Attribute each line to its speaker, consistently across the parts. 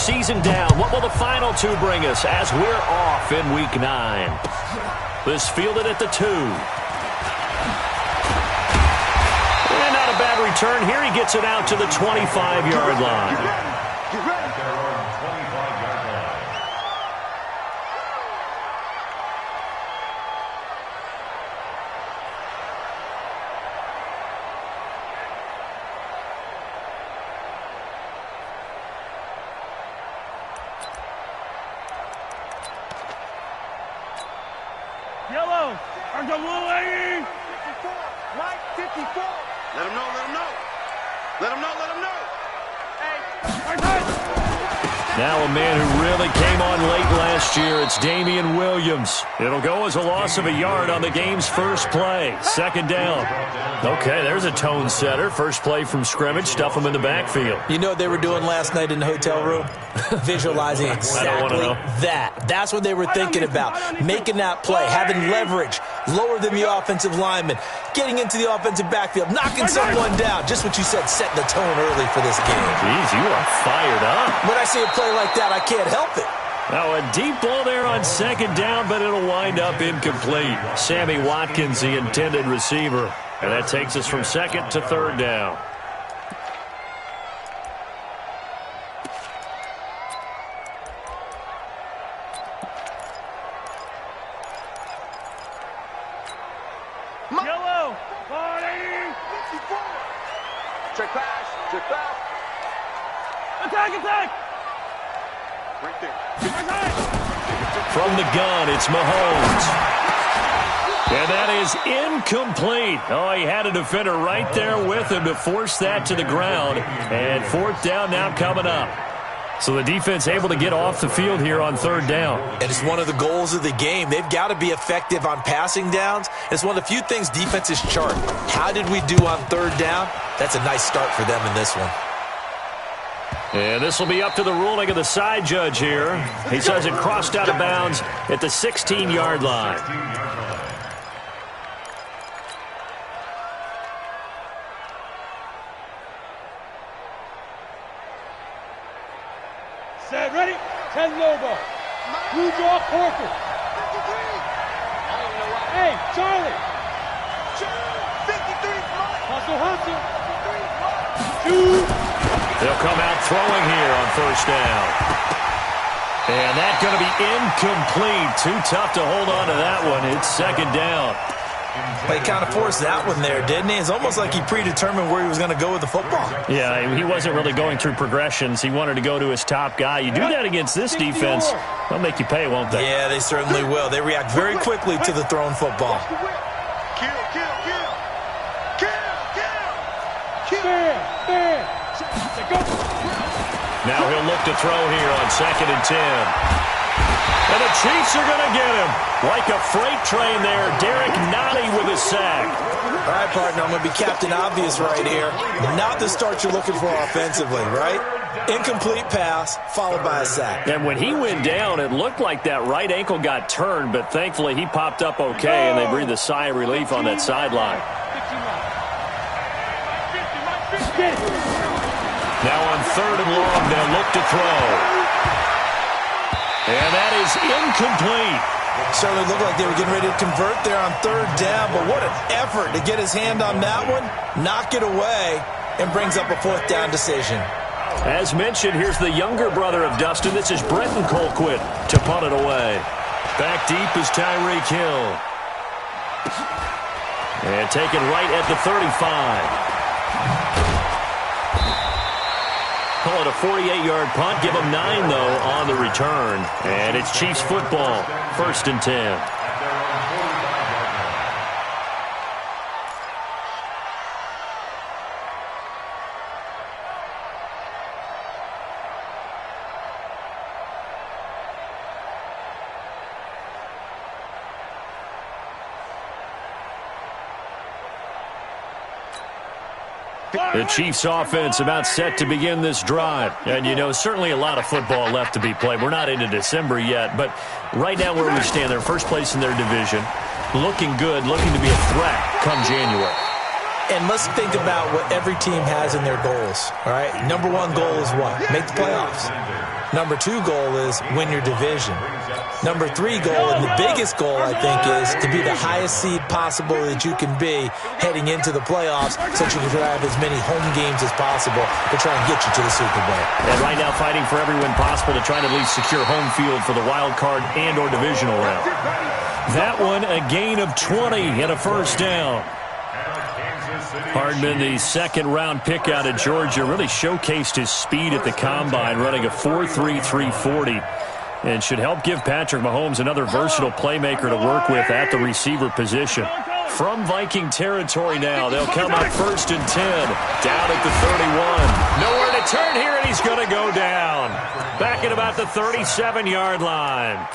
Speaker 1: season down. What will the final two bring us as we're off in Week 9? This fielded at the 2. And not a bad return here. He gets it out to the 25-yard line.
Speaker 2: Yellow, Argolay!
Speaker 3: 54. Let him know, let him know. Let him know, let him know. Hey.
Speaker 1: Now a man who really came on late last year, it's Damian Williams. It'll go as a loss of a yard on the game's first play. Second down. Okay, there's a tone setter. First play from scrimmage, stuff him in the backfield.
Speaker 4: You know what they were doing last night in the hotel room? Visualizing exactly that. That's what they were thinking about. Making that play, having leverage, lower than the offensive lineman, getting into the offensive backfield, knocking someone down. Just what you said, setting the tone early for this game.
Speaker 1: Jeez, you are fired up.
Speaker 4: When I see a play like that, I can't help it.
Speaker 1: Now a deep ball there on second down, but it'll wind up incomplete. Sammy Watkins, the intended receiver. And that takes us from second to third down.
Speaker 2: Yellow,
Speaker 3: 54. Check pass, check pass.
Speaker 2: attack!
Speaker 3: Right there.
Speaker 1: From the gun, it's Mahomes. And that is incomplete. Oh, he had a defender right there with him to force that to the ground. And fourth down now coming up. So the defense able to get off the field here on third down.
Speaker 4: And it's one of the goals of the game. They've got to be effective on passing downs. It's one of the few things defenses chart. How did we do on third down? That's a nice start for them in this one.
Speaker 1: And this will be up to the ruling of the side judge here. He says it crossed out of bounds at the 16-yard line.
Speaker 2: Set, ready? 10 Lobo. Blue draw, Corker. Hey, Charlie.
Speaker 3: 53.
Speaker 2: Hustle. 2.
Speaker 1: They'll come out throwing here on first down. And that's going to be incomplete. Too tough to hold on to that one. It's second down.
Speaker 4: But he kind of forced that one there, didn't he? It's almost like he predetermined where he was going to go with the football.
Speaker 1: Yeah, he wasn't really going through progressions. He wanted to go to his top guy. You do that against this defense, they'll make you pay, won't they?
Speaker 4: Yeah, they certainly will. They react very quickly to the thrown football.
Speaker 3: Kill.
Speaker 2: Fair.
Speaker 1: Now he'll look to throw here on 2nd and 10. And the Chiefs are going to get him. Like a freight train there, Derek Nottie with a sack.
Speaker 4: All right, partner, I'm going to be Captain Obvious right here. Not the start you're looking for offensively, right? Incomplete pass, followed by a sack.
Speaker 1: And when he went down, it looked like that right ankle got turned, but thankfully he popped up okay, and they breathed a sigh of relief on that sideline. Now on 3rd and long, they'll look to throw. And that is incomplete.
Speaker 4: Certainly looked like they were getting ready to convert there on 3rd down, but what an effort to get his hand on that one, knock it away, and brings up a 4th down decision.
Speaker 1: As mentioned, here's the younger brother of Dustin. This is Brenton Colquitt to punt it away. Back deep is Tyreek Hill. And taken right at the 35. Call it a 48-yard punt. Give them 9, though, on the return. And it's Chiefs football. 1st and 10. The Chiefs offense about set to begin this drive. And, you know, certainly a lot of football left to be played. We're not into December yet, but right now where we stand, they're first place in their division. Looking good, looking to be a threat come January.
Speaker 4: And let's think about what every team has in their goals, all right? Number one goal is what? Make the playoffs. Number two goal is win your division. Number three goal, and the biggest goal, I think, is to be the highest seed possible that you can be heading into the playoffs so that you can have as many home games as possible to try and get you to the Super Bowl.
Speaker 1: And right now fighting for every win possible to try and at least secure home field for the wild card and or divisional round. That one, a gain of 20 and a first down. Hardman, the second-round pick out of Georgia, really showcased his speed at the combine, running a 4.3 340, and should help give Patrick Mahomes another versatile playmaker to work with at the receiver position. From Viking territory now, they'll come up 1st and 10, down at the 31. Nowhere to turn here, and he's going to go down. Back at about the 37-yard line.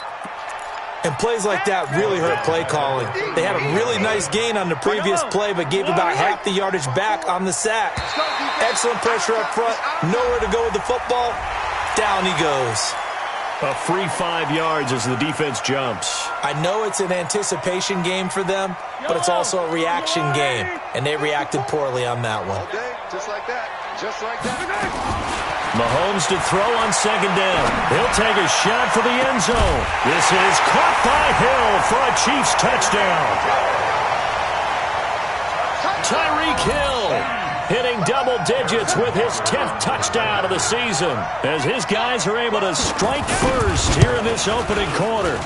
Speaker 4: And plays like that really hurt play calling. They had a really nice gain on the previous play, but gave about half the yardage back on the sack. Excellent pressure up front. Nowhere to go with the football. Down he goes.
Speaker 1: A free 5 yards as the defense jumps.
Speaker 4: I know it's an anticipation game for them, but it's also a reaction game, and they reacted poorly on that one.
Speaker 3: Okay, just like that. Just like that.
Speaker 1: Mahomes to throw on 2nd down. He'll take a shot for the end zone. This is caught by Hill for a Chiefs touchdown. Tyreek Hill hitting double digits with his 10th touchdown of the season as his guys are able to strike first here in this opening quarter.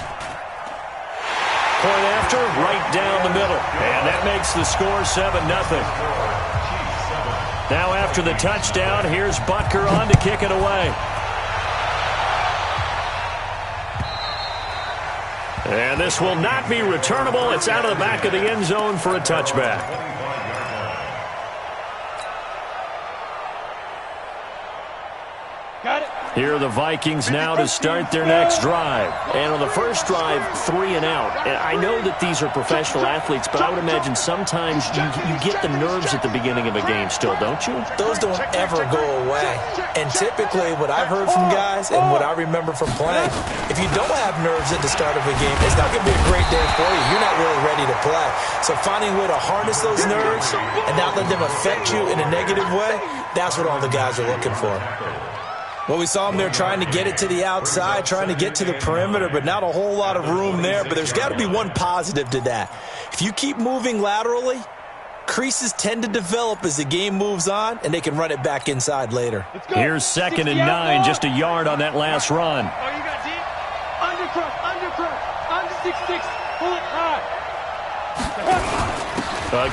Speaker 1: Point after, right down the middle. And that makes the score 7-0. Now after the touchdown, here's Butker on to kick it away. And this will not be returnable. It's out of the back of the end zone for a touchback.
Speaker 2: Got it.
Speaker 1: Here are the Vikings now to start their next drive.
Speaker 5: And on the first drive, 3 and out. And I know that these are professional athletes, but I would imagine sometimes you get the nerves at the beginning of a game still, don't you?
Speaker 4: Those don't ever go away. And typically what I've heard from guys and what I remember from playing, if you don't have nerves at the start of a game, it's not going to be a great day for you. You're not really ready to play. So finding a way to harness those nerves and not let them affect you in a negative way, that's what all the guys are looking for. Well, we saw them there trying to get it to the outside, trying to get to the perimeter, but not a whole lot of room there. But there's got to be one positive to that. If you keep moving laterally, creases tend to develop as the game moves on, and they can run it back inside later.
Speaker 1: Here's 2nd and 9, just a yard on that last run.
Speaker 2: Oh, you got deep. Under 6-6. Pull it high.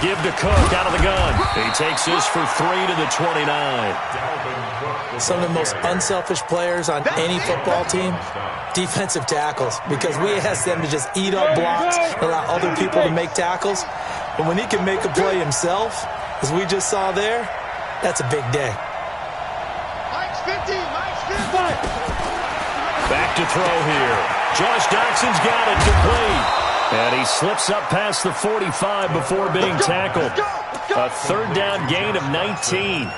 Speaker 1: Give to Cook out of the gun. He takes this for 3 to the 29.
Speaker 4: Some of the most unselfish players on any football team, defensive tackles, because we ask them to just eat up blocks and allow other people to make tackles. But when he can make a play himself, as we just saw there, that's a big day.
Speaker 3: Mike's 50.
Speaker 1: Back to throw here. Josh Doxson's got it complete. And he slips up past the 45 before being tackled. A 3rd down gain of 19.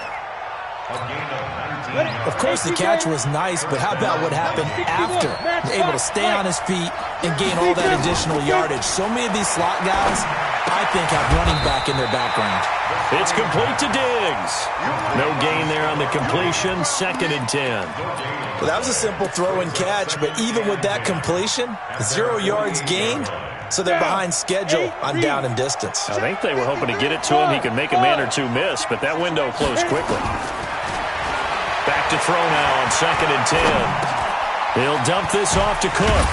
Speaker 4: Of course, the catch was nice, but how about what happened after? Able to stay on his feet and gain all that additional yardage. So many of these slot guys, I think, have running back in their background.
Speaker 1: It's complete to Diggs. No gain there on the completion. 2nd and 10.
Speaker 4: Well, that was a simple throw and catch, but even with that completion, 0 yards gained, so they're behind schedule on down and distance.
Speaker 1: I think they were hoping to get it to him. He could make a man or two miss, but that window closed quickly. Back to throw now on 2nd and 10. He'll dump this off to Cook.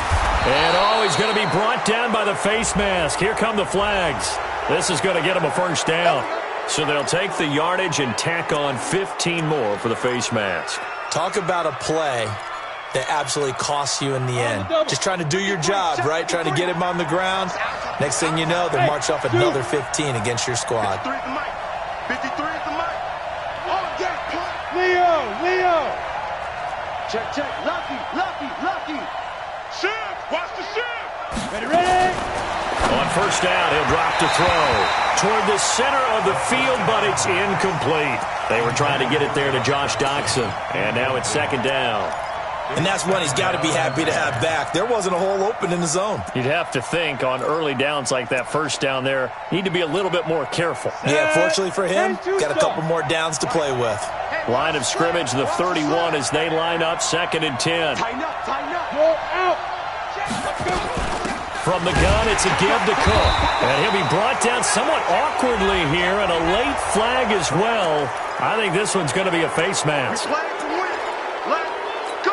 Speaker 1: And, he's going to be brought down by the face mask. Here come the flags. This is going to get him a first down. So they'll take the yardage and tack on 15 more for the face mask.
Speaker 4: Talk about a play that absolutely costs you in the end. Just trying to do your job, right? Trying to get him on the ground. Next thing you know, they march off another 15 against your squad.
Speaker 3: 53 is the mic.
Speaker 2: Leo.
Speaker 3: Check. Lucky. Shift. Watch the shift.
Speaker 2: Ready.
Speaker 1: On first down, he'll drop to throw toward the center of the field, but it's incomplete. They were trying to get it there to Josh Doxson, and now it's 2nd down.
Speaker 4: And that's one he's got to be happy to have back. There wasn't a hole open in the zone.
Speaker 5: You'd have to think on early downs like that first down there, need to be a little bit more careful.
Speaker 4: Yeah, fortunately for him, got a couple more downs to play with.
Speaker 1: Line of scrimmage, the 31 as they line up, 2nd and 10.
Speaker 2: Tighten up, tighten up. Go out.
Speaker 1: From the gun, it's a give to Cook. And he'll be brought down somewhat awkwardly here, and a late flag as well. I think this one's going to be a face mask.
Speaker 3: Flag to win. Let's go.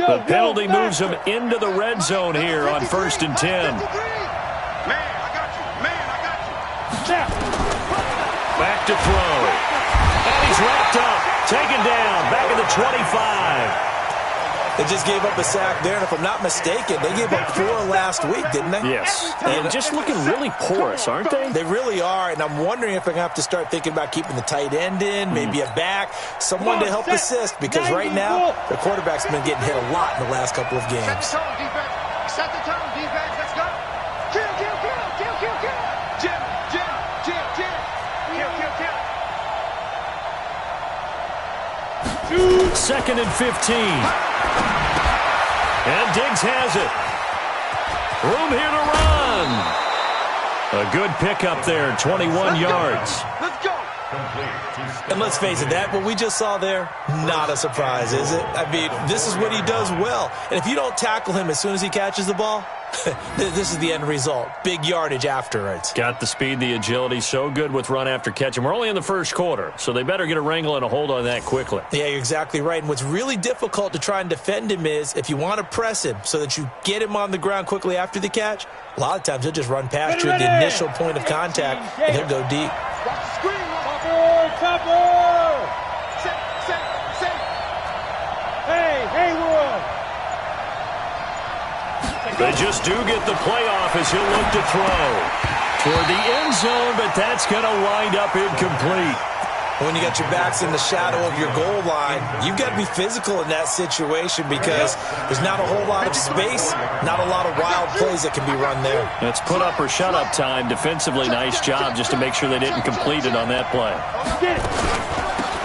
Speaker 1: The penalty moves him into the red zone here on 1st and 10.
Speaker 3: Man, I got you. Man, I got you.
Speaker 1: Back to throw. And he's wrapped up. Taken down. Back at the 25.
Speaker 4: They just gave up a sack there, and if I'm not mistaken, they gave up 4 last week, didn't they?
Speaker 5: Yes. And just looking really porous, aren't they?
Speaker 4: They really are, and I'm wondering if they're going to have to start thinking about keeping the tight end in, maybe a back, someone to help assist, because right now, the quarterback's been getting hit a lot in the last couple of games.
Speaker 3: Set the tone, defense. Set the tone, defense. Let's go. Kill, kill, kill, kill, kill, kill. Jim, Jim, Jim, Jim. Kill, kill, kill.
Speaker 1: 2nd and 15. And Diggs has it. Room here to run. A good pickup there, 21 yards.
Speaker 3: Let's go.
Speaker 4: And let's face it, that what we just saw there, not a surprise, is it? I mean, this is what he does well. And if you don't tackle him as soon as he catches the ball, this is the end result. Big yardage afterwards.
Speaker 1: Got the speed, the agility, so good with run after catch. And we're only in the first quarter, so they better get a wrangle and a hold on that quickly.
Speaker 4: Yeah, you're exactly right. And what's really difficult to try and defend him is if you want to press him so that you get him on the ground quickly after the catch, a lot of times he'll just run past you at the initial point of contact, and he'll go deep.
Speaker 3: Watch the screen.
Speaker 2: Topper!
Speaker 3: Set.
Speaker 2: Hey, Haywood!
Speaker 1: They just do get the playoff as he'll look to throw toward the end zone, but that's going to wind up incomplete.
Speaker 4: When you got your backs in the shadow of your goal line, you've got to be physical in that situation because there's not a whole lot of space, not a lot of wild plays that can be run there.
Speaker 1: It's put up or shut up time. Defensively, nice job just to make sure they didn't complete it on that play.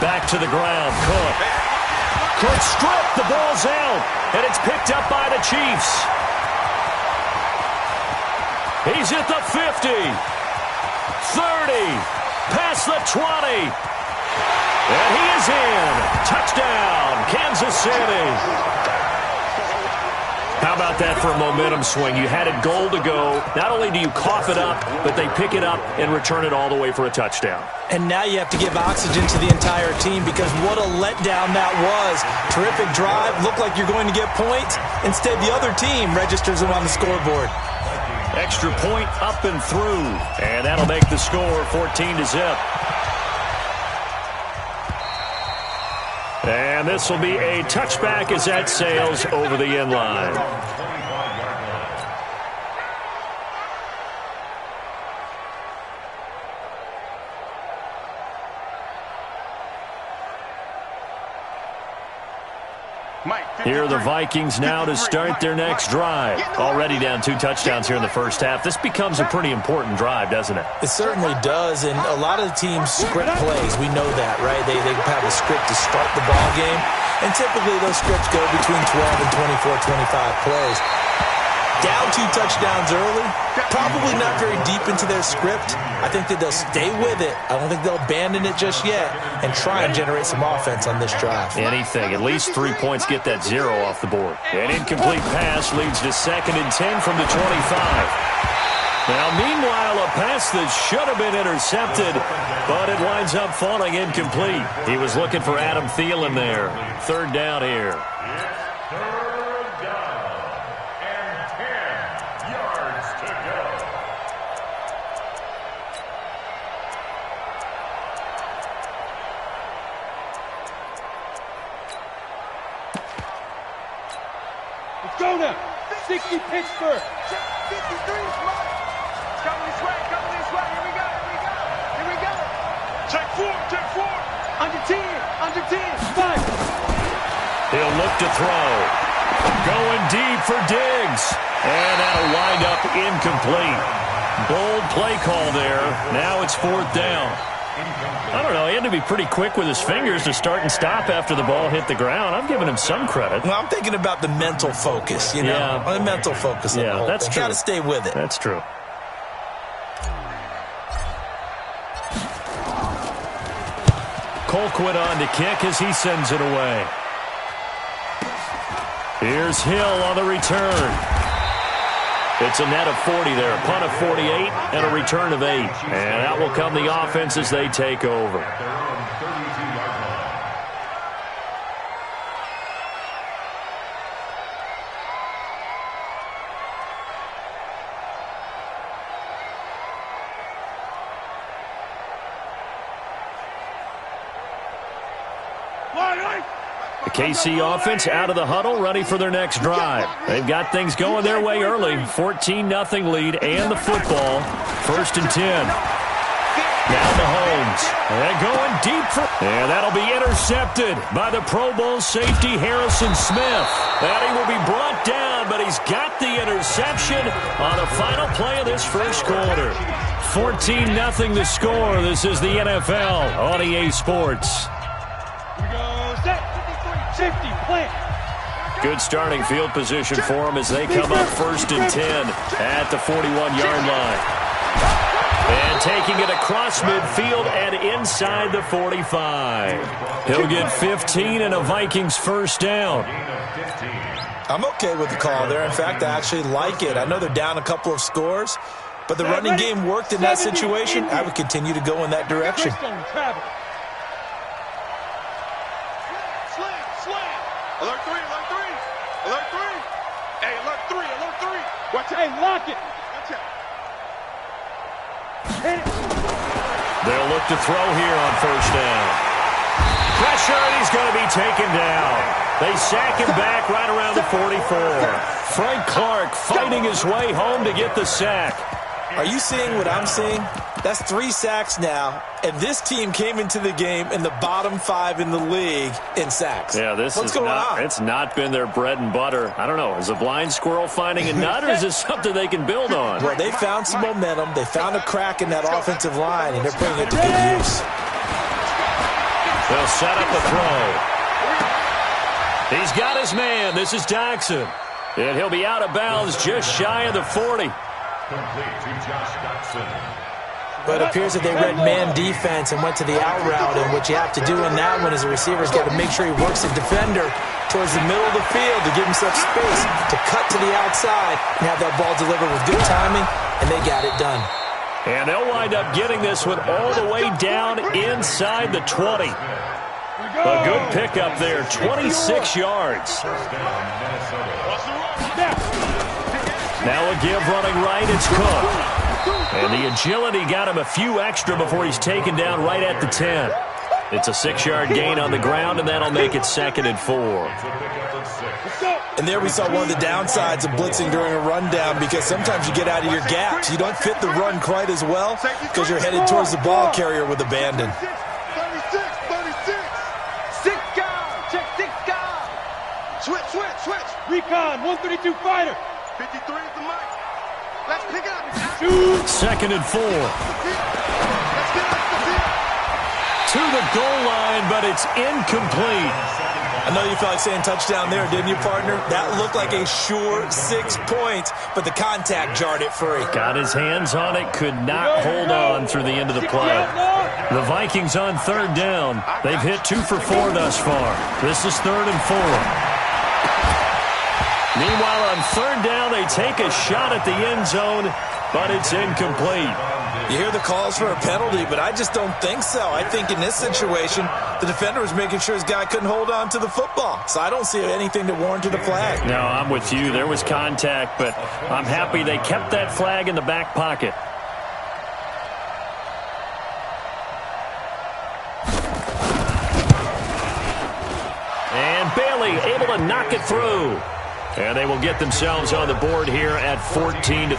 Speaker 1: Back to the ground, Cook. Cook stripped, the ball's out, and it's picked up by the Chiefs. He's at the 50, 30, past the 20. And he is in. Touchdown, Kansas City. How about that for a momentum swing? You had it goal to go. Not only do you cough it up, but they pick it up and return it all the way for a touchdown.
Speaker 4: And now you have to give oxygen to the entire team because what a letdown that was. Terrific drive. Looked like you're going to get points. Instead, the other team registers them on the scoreboard.
Speaker 1: Extra point up and through. And that'll make the score 14-0. And this will be a touchback as that sails over the end line. Here are the Vikings now to start their next drive. Already down 2 touchdowns here in the first half. This becomes a pretty important drive, doesn't it?
Speaker 4: It certainly does, and a lot of the teams script plays. We know that, right? They have a script to start the ball game, and typically those scripts go between 12 and 24, 25 plays. Down 2 touchdowns early, probably not very deep into their script. I think that they'll stay with it. I don't think they'll abandon it just yet and try and generate some offense on this drive.
Speaker 1: Anything. At least 3 points get that 0 off the board. An incomplete pass leads to 2nd and 10 from the 25. Now, meanwhile, a pass that should have been intercepted, but it winds up falling incomplete. He was looking for Adam Thielen there. 3rd down here.
Speaker 2: Go now! 60 Pittsburgh!
Speaker 3: 53, Smart! Coming this way, here we go, here we go! Check 4,
Speaker 2: Under 10, 5!
Speaker 1: He'll look to throw. Going deep for Diggs. And that'll wind up incomplete. Bold play call there. Now it's 4th down. I don't know. He had to be pretty quick with his fingers to start and stop after the ball hit the ground. I'm giving him some credit.
Speaker 4: Well, I'm thinking about the mental focus, you know?
Speaker 1: Yeah.
Speaker 4: The mental focus.
Speaker 1: Yeah, that's true.
Speaker 4: Got to stay with it.
Speaker 1: That's true. Colquitt on to kick as he sends it away. Here's Hill on the return. It's a net of 40 there, a punt of 48 and a return of 8. And out will come the offense as they take over. The KC offense out of the huddle, ready for their next drive. They've got things going their way early. 14-0 lead and the football. 1st and 10. Now Mahomes. They're going deep for... And that'll be intercepted by the Pro Bowl safety Harrison Smith. And he will be brought down, but he's got the interception on the final play of this first quarter. 14-0 the score. This is the NFL on EA Sports. Good starting field position for them as they come up 1st and 10 at the 41-yard line. And taking it across midfield and inside the 45. He'll get 15 and a Vikings first down.
Speaker 4: I'm okay with the call there. In fact, I actually like it. I know they're down a couple of scores, but the running game worked in that situation. I would continue to go in that direction.
Speaker 3: Alert 3, alert 3, alert 3. Hey, alert 3, alert 3. Watch out.
Speaker 2: Hey, lock it.
Speaker 3: Watch out.
Speaker 2: Hit it.
Speaker 1: They'll look to throw here on 1st down. Pressure, and he's going to be taken down. They sack him back right around the 44. Frank Clark fighting his way home to get the sack.
Speaker 4: Are you seeing what I'm seeing? That's 3 sacks now, and this team came into the game in the bottom 5 in the league in sacks.
Speaker 1: Yeah,
Speaker 4: What's going on?
Speaker 1: It's not been their bread and butter. I don't know. Is a blind squirrel finding a nut, or is this something they can build on?
Speaker 4: Well, they found some momentum. They found a crack in that offensive line, and they're putting it to good use.
Speaker 1: They'll set up a throw. He's got his man. This is Jackson. And he'll be out of bounds just shy of the 40.
Speaker 6: Complete to Josh Doctson.
Speaker 4: But it appears that they read man defense and went to the out route, and what you have to do in that one is the receiver's got to make sure he works the defender towards the middle of the field to give himself space to cut to the outside and have that ball delivered with good timing, and they got it done.
Speaker 1: And they'll wind up getting this one all the way down inside the 20. A good pickup there, 26 yards. Now a give running right, it's Cook. And the agility got him a few extra before he's taken down right at the 10. It's a 6-yard gain on the ground, and that'll make it 2nd and 4.
Speaker 4: And there we saw one of the downsides of blitzing during a rundown, because sometimes you get out of your gaps. You don't fit the run quite as well because you're headed towards the ball carrier with abandon.
Speaker 3: 36, 6 guard, check 6 guard. Switch.
Speaker 2: Recon, 132 fighter.
Speaker 3: 53 is the mic. Let's pick it up.
Speaker 1: 2nd and 4.
Speaker 3: Let's get off the field.
Speaker 1: To the goal line, but it's incomplete.
Speaker 4: I know you felt like saying touchdown there, didn't you, partner? That looked like a sure 6 points, but the contact jarred it free.
Speaker 1: Got his hands on it, could not hold on through the end of the play. The Vikings on 3rd down. They've hit 2 for 4 thus far. This is 3rd and 4. Meanwhile, on 3rd down, they take a shot at the end zone, but it's incomplete.
Speaker 4: You hear the calls for a penalty, but I just don't think so. I think in this situation, the defender was making sure his guy couldn't hold on to the football. So I don't see anything that warranted a flag.
Speaker 1: No, I'm with you. There was contact, but I'm happy they kept that flag in the back pocket. And Bailey able to knock it through. And they will get themselves on the board here at 14-3.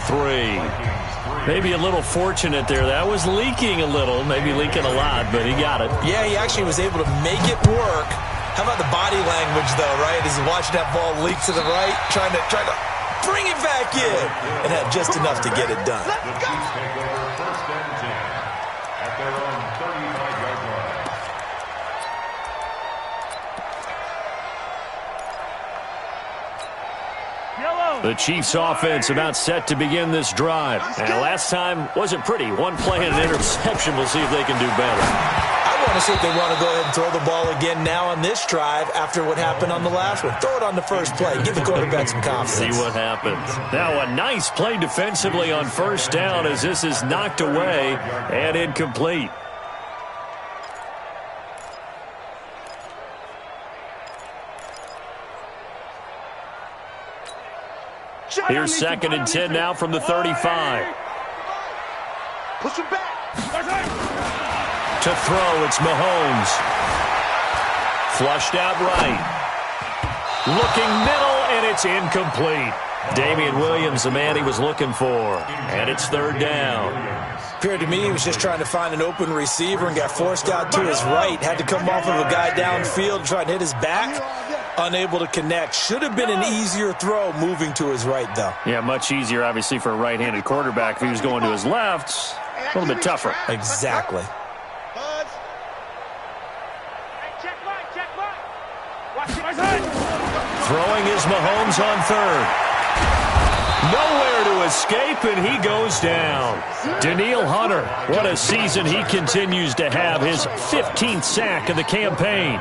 Speaker 1: Maybe a little fortunate there. That was leaking a little, maybe leaking a lot, but he got it.
Speaker 4: Yeah, he actually was able to make it work. How about the body language, though, right? As he's watching that ball leak to the right, trying to bring it back in, and had just enough to get it done.
Speaker 6: The Chiefs take over 1st and 10 at their own 35.
Speaker 1: The Chiefs offense about set to begin this drive. And last time wasn't pretty. One play and an interception. We'll see if they can do better.
Speaker 4: I want to see if they want to go ahead and throw the ball again now on this drive after what happened on the last one. Throw it on the first play. Give the quarterback some confidence.
Speaker 1: See what happens. Now a nice play defensively on first down as this is knocked away and incomplete. Here's 2nd and 10 now from the 35.
Speaker 3: Push him back.
Speaker 1: To throw, it's Mahomes. Flushed out right. Looking middle, and it's incomplete. Damian Williams, the man he was looking for. And it's 3rd down.
Speaker 4: Appeared to me he was just trying to find an open receiver and got forced out to his right. Had to come off of a guy downfield, trying to hit his back. Unable to connect. Should have been an easier throw moving to his right, though.
Speaker 1: Yeah, much easier, obviously, for a right-handed quarterback. If he was going to his left, a little bit tougher.
Speaker 4: Exactly.
Speaker 1: Throwing is Mahomes on 3rd. Nowhere to escape, and he goes down. Danielle Hunter, what a season he continues to have. His 15th sack of the campaign.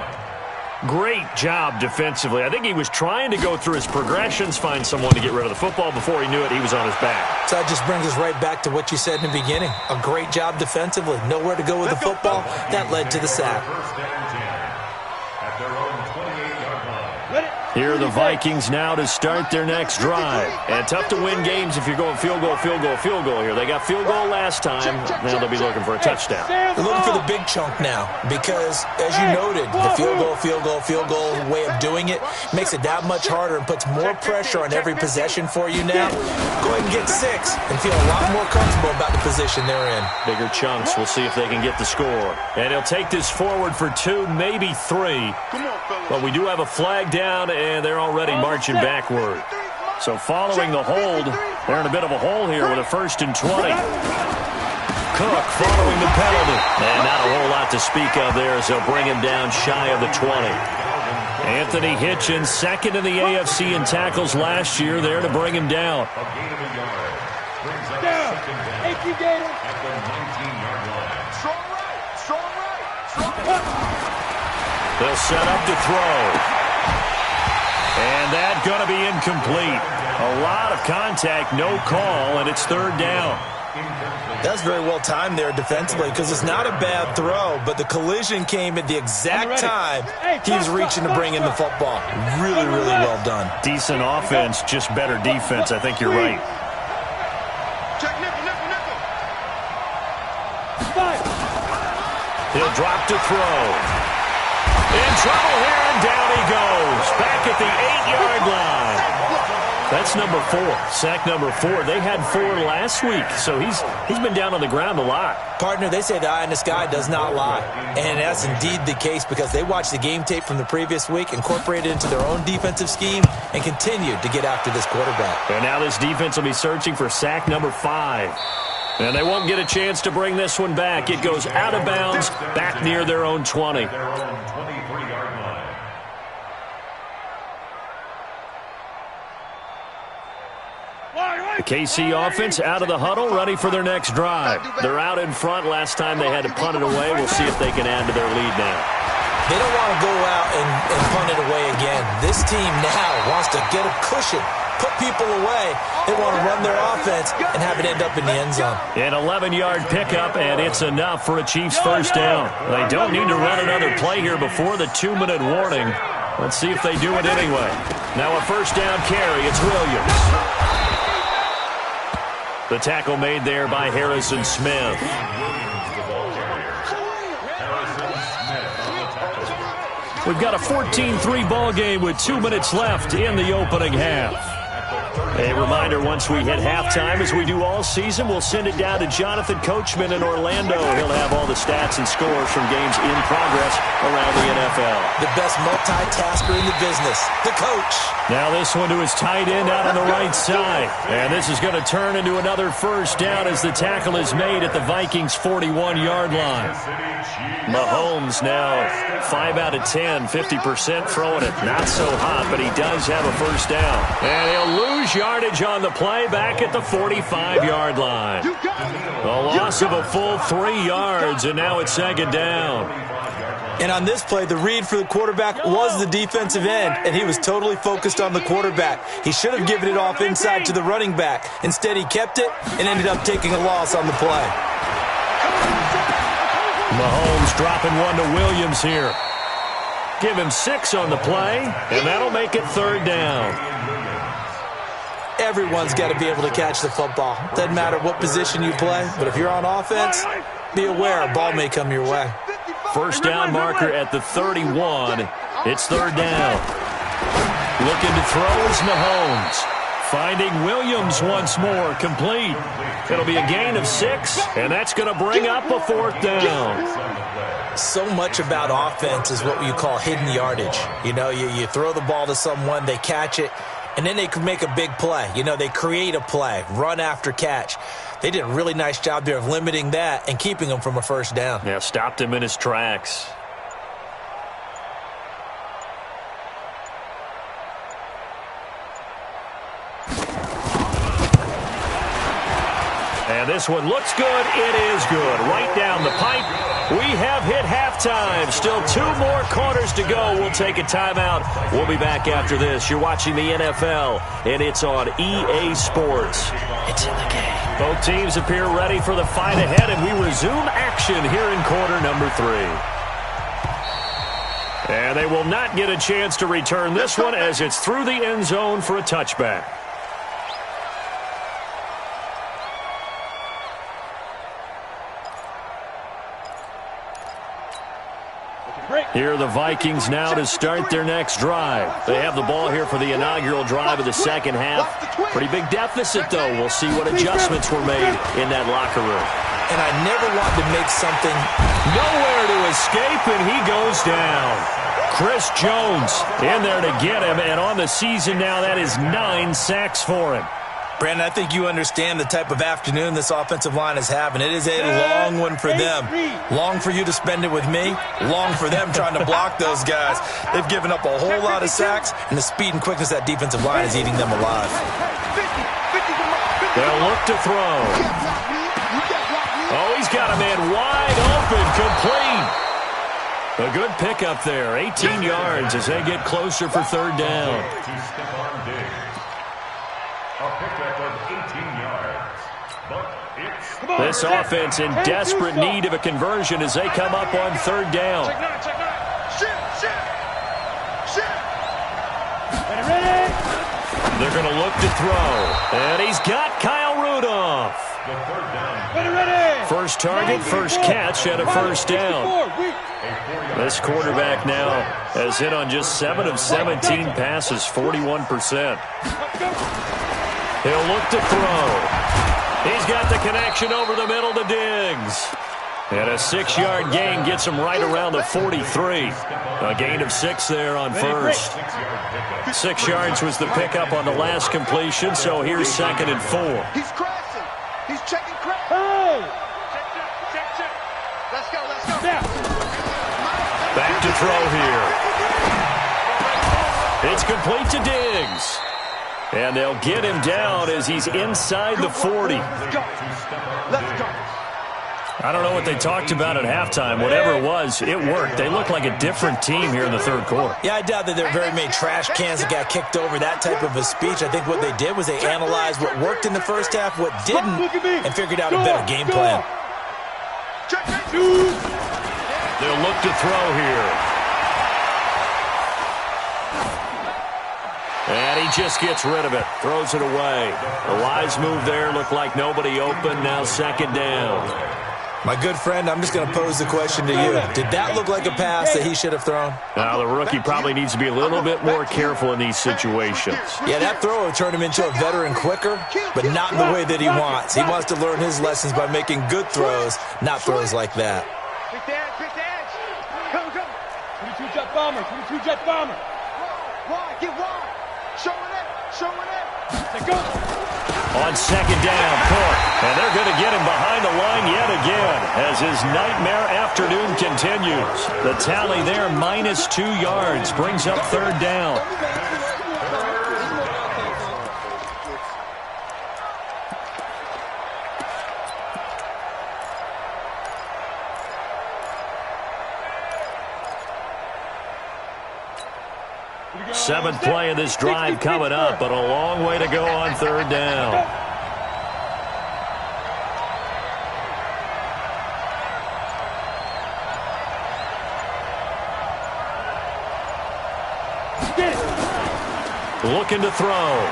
Speaker 1: Great job defensively. I think he was trying to go through his progressions, find someone to get rid of the football. Before he knew it, he was on his back.
Speaker 4: So that just brings us right back to what you said in the beginning. A great job defensively. Nowhere to go with the football. That led to the sack.
Speaker 1: Here are the Vikings now to start their next drive. And tough to win games if you're going field goal, field goal, field goal here. They got field goal last time. Now they'll be looking for a touchdown.
Speaker 4: They're looking for the big chunk now because, as you noted, the field goal way of doing it makes it that much harder and puts more pressure on every possession for you now. Go ahead and get 6 and feel a lot more comfortable about the position they're in.
Speaker 1: Bigger chunks. We'll see if they can get the score. And he'll take this forward for 2, maybe 3. But we do have a flag down, and they're already marching backward. So following the hold, they're in a bit of a hole here with a 1st and 20. Cook following the penalty. And not a whole lot to speak of there as they'll bring him down shy of the 20. Anthony Hitchens, 2nd in the AFC in tackles last year, there to bring him down. They'll set up to throw. And that's going to be incomplete. A lot of contact, no call, and it's 3rd down.
Speaker 4: That's very well timed there defensively because it's not a bad throw, but the collision came at the exact time he was reaching to bring in the football. Really, really well done.
Speaker 1: Decent offense, just better defense. I think you're right. He'll drop to throw. In trouble here, and down he goes. Back at the 8-yard line. That's number 4. Sack number 4. They had 4 last week, so he's been down on the ground a lot.
Speaker 4: Partner, they say the eye in the sky does not lie. And that's indeed the case because they watched the game tape from the previous week, incorporated it into their own defensive scheme, and continued to get after this quarterback.
Speaker 1: And now this defense will be searching for sack number 5. And they won't get a chance to bring this one back. It goes out of bounds, back near their own 20. The KC offense out of the huddle, ready for their next drive. They're out in front. Last time they had to punt it away. We'll see if they can add to their lead now.
Speaker 4: They don't want to go out and punt it away again. This team now wants to get a cushion, put people away. They want to run their offense and have it end up in the end zone.
Speaker 1: An 11-yard pickup, and it's enough for a Chiefs first down. They don't need to run another play here before the 2-minute warning. Let's see if they do it anyway. Now a first down carry. It's Williams. The tackle made there by Harrison Smith. We've got a 14-3 ball game with 2 minutes left in the opening half. A reminder, once we hit halftime, as we do all season, we'll send it down to Jonathan Coachman in Orlando. He'll have all the stats and scores from games in progress around the NFL.
Speaker 4: The best multitasker in the business, the coach.
Speaker 1: Now this one to his tight end out on the right side. And this is going to turn into another first down as the tackle is made at the Vikings' 41-yard line. Mahomes now 5 out of 10, 50% throwing it. Not so hot, but he does have a first down. And he'll lose yardage on the play back at the 45-yard line. A loss of a full 3 yards, and now it's second down.
Speaker 4: And on this play, the read for the quarterback was the defensive end, and he was totally focused on the quarterback. He should have given it off inside to the running back. Instead, he kept it and ended up taking a loss on the play.
Speaker 1: Mahomes dropping one to Williams here. Give him 6 on the play, and that'll make it third down.
Speaker 4: Everyone's got to be able to catch the football. Doesn't matter what position you play, but if you're on offense, be aware a ball may come your way.
Speaker 1: First down marker at the 31. It's third down. Looking to throw is Mahomes. Finding Williams once more, complete. It'll be a gain of 6, and that's going to bring up a fourth down.
Speaker 4: So much about offense is what you call hidden yardage. You know, you throw the ball to someone, they catch it, and then they can make a big play. You know, they create a play, run after catch. They did a really nice job there of limiting that and keeping him from a first down.
Speaker 1: Yeah, stopped him in his tracks. And this one looks good. It is good. Right down the pipe. We have hit halftime. Still 2 more quarters to go. We'll take a timeout. We'll be back after this. You're watching the NFL, and it's on EA Sports.
Speaker 4: It's in the game.
Speaker 1: Both teams appear ready for the fight ahead, and we resume action here in quarter number 3. And they will not get a chance to return this one as it's through the end zone for a touchback. Here are the Vikings now to start their next drive. They have the ball here for the inaugural drive of the second half. Pretty big deficit, though. We'll see what adjustments were made in that locker room.
Speaker 4: And I never want to make something.
Speaker 1: Nowhere to escape, and he goes down. Chris Jones in there to get him, and on the season now, that is 9 sacks for him.
Speaker 4: Brandon, I think you understand the type of afternoon this offensive line is having. It is a long one for them. Long for you to spend it with me. Long for them trying to block those guys. They've given up a whole lot of sacks, and the speed and quickness of that defensive line is eating them alive.
Speaker 1: They'll look to throw. Oh, he's got a man wide open, complete. A good pickup there, 18 yards as they get closer for third down. This offense in desperate need of a conversion as they come up on third down. They're going to look to throw. And he's got Kyle Rudolph. First target, first catch, and a first down. This quarterback now has hit on just 7 of 17 passes, 41%. He'll look to throw. He's got the connection over the middle to Diggs. And a 6-yard gain gets him right around the 43. A gain of 6 there on first. 6 yards was the pickup on the last completion, so here's 2nd and 4.
Speaker 3: He's crashing. He's checking crash. Oh! Check. Let's go.
Speaker 1: Back to throw here. It's complete to Diggs. And they'll get him down as he's inside the 40.
Speaker 3: Let's go.
Speaker 1: I don't know what they talked about at halftime. Whatever it was, it worked. They look like a different team here in the third quarter.
Speaker 4: Yeah, I doubt that there are very many trash cans that got kicked over, that type of a speech. I think what they did was they analyzed what worked in the first half, what didn't, and figured out a better game plan.
Speaker 1: They'll look to throw here. And he just gets rid of it. Throws it away. A wise move there. Looked like nobody open. Now 2nd down.
Speaker 4: My good friend, I'm just going to pose the question to you. Did that look like a pass that he should have thrown?
Speaker 1: Now, the rookie probably needs to be a little bit more careful in these situations.
Speaker 4: Yeah, that throw will turn him into a veteran quicker, but not in the way that he wants. He wants to learn his lessons by making good throws, not throws like that.
Speaker 2: 22 jet bomber. 22 jet bomber.
Speaker 3: Wide, get wide. Showing it. Showing it.
Speaker 2: Let's go.
Speaker 1: On second down, Cook. And they're going to get him behind the line yet again as his nightmare afternoon continues. The tally there, -2 yards, brings up third down. Seventh play of this drive coming up, but a long way to go on third down. Looking to throw.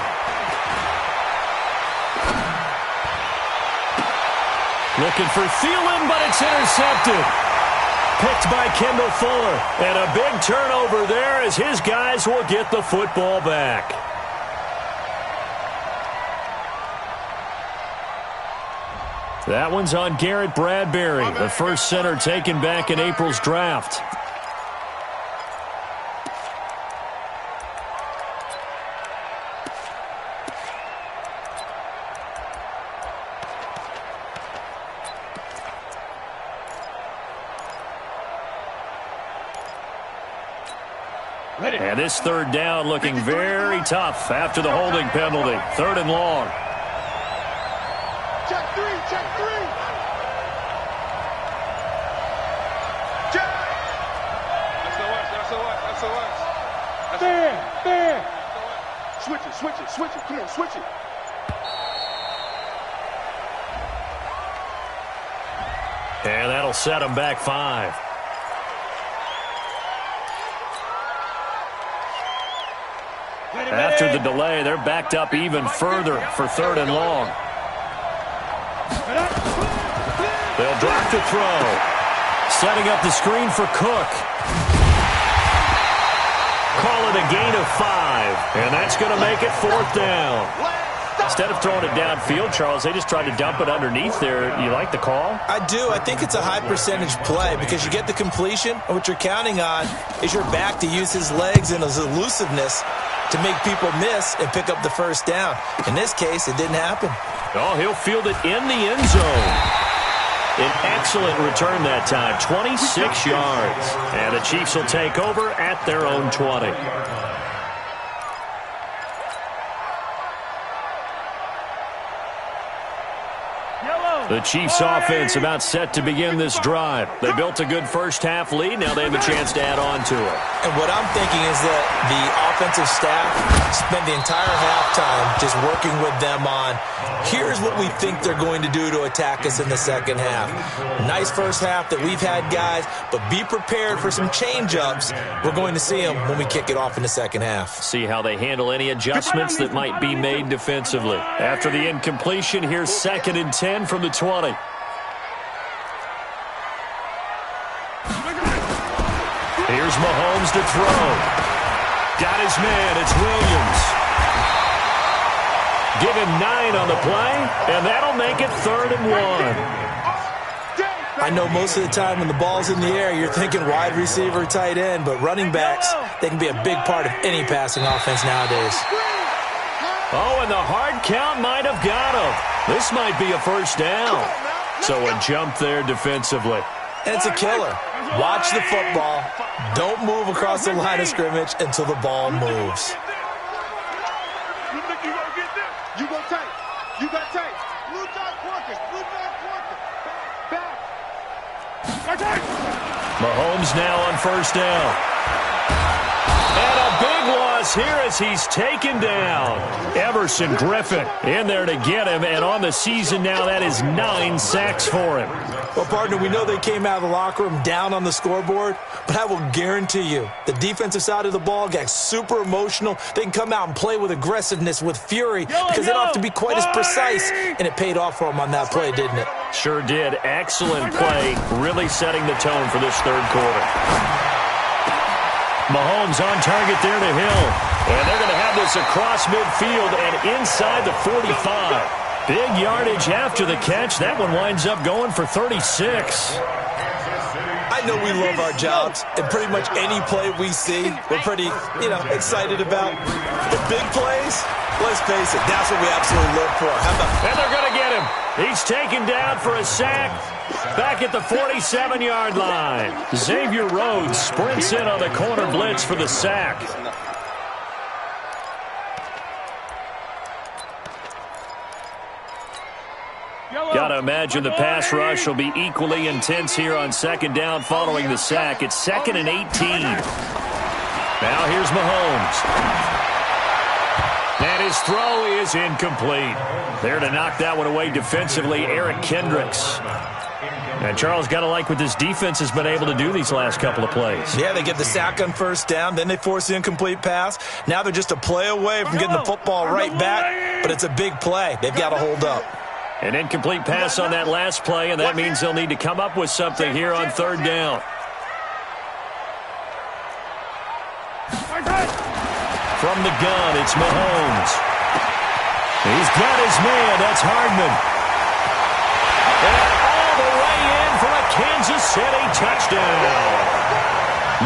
Speaker 1: Looking for Thielen, but it's intercepted. Picked by Kendall Fuller. And a big turnover there as his guys will get the football back. That one's on Garrett Bradbury, the first center taken back in April's draft. And this third down looking very tough after the holding penalty. Third and long.
Speaker 3: Check three, check three. Check. That's the worst.
Speaker 2: Fair.
Speaker 3: Switch it. Come on, switch it.
Speaker 1: And that'll set them back 5. After the delay, they're backed up even further for third and long. They'll drop to throw. Setting up the screen for Cook. Call it a gain of 5. And that's going to make it fourth down. Instead of throwing it downfield, Charles, they just tried to dump it underneath there. You like the call?
Speaker 4: I do. I think it's a high percentage play because you get the completion, and what you're counting on is your back to use his legs and his elusiveness to make people miss and pick up the first down. In this case, it didn't happen.
Speaker 1: Oh, he'll field it in the end zone. An excellent return that time, 26 yards. And the Chiefs will take over at their own 20. The Chiefs offense about set to begin this drive. They built a good first half lead. Now they have a chance to add on to it.
Speaker 4: And what I'm thinking is that the offensive staff spent the entire halftime just working with them on, here's what we think they're going to do to attack us in the second half. Nice first half that we've had, guys, but be prepared for some change-ups. We're going to see them when we kick it off in the second half.
Speaker 1: See how they handle any adjustments that might be made defensively. After the incompletion, here's 2nd and 10 from the 20. Here's Mahomes to throw. Got his man. It's Williams. Give him 9 on the play, and that'll make it 3rd and 1.
Speaker 4: I know most of the time when the ball's in the air, you're thinking wide receiver, tight end, but running backs, they can be a big part of any passing offense nowadays.
Speaker 1: Oh, and the hard count might have got him. This might be a first down. So a jump there defensively.
Speaker 4: And it's a killer. Watch the football. Don't move across the line of scrimmage until the ball moves.
Speaker 3: You go tight. You got tight. Blue dot workers. Back.
Speaker 1: Mahomes now on first down. And a big loss here as he's taken down. Everson Griffin in there to get him, and on the season now, that is 9 sacks for him.
Speaker 4: Well, partner, we know they came out of the locker room down on the scoreboard, but I will guarantee you the defensive side of the ball got super emotional. They can come out and play with aggressiveness, with fury, because they don't have to be quite as precise, and it paid off for them on that play, didn't it?
Speaker 1: Sure did. Excellent play, really setting the tone for this third quarter. Mahomes on target there to Hill. And they're going to have this across midfield and inside the 45. Big yardage after the catch. That one winds up going for 36.
Speaker 4: I know we love our jobs, and pretty much any play we see, we're pretty, excited about. The big plays, let's face it, that's what we absolutely live for.
Speaker 1: And they're going to get him. He's taken down for a sack back at the 47-yard line. Xavier Rhodes sprints in on the corner blitz for the sack. Got to imagine the pass rush will be equally intense here on second down following the sack. It's 2nd and 18. Now here's Mahomes. And his throw is incomplete. There to knock that one away defensively, Eric Kendricks. And Charles, got to like what this defense has been able to do these last couple of plays.
Speaker 4: Yeah, they get the sack on first down, then they force the incomplete pass. Now they're just a play away from getting the football right back, but it's a big play. They've got to hold up.
Speaker 1: An incomplete pass on that last play, and that means they'll need to come up with something here on third down. From the gun, it's Mahomes. He's got his man. That's Hardman. And all the way in for a Kansas City touchdown.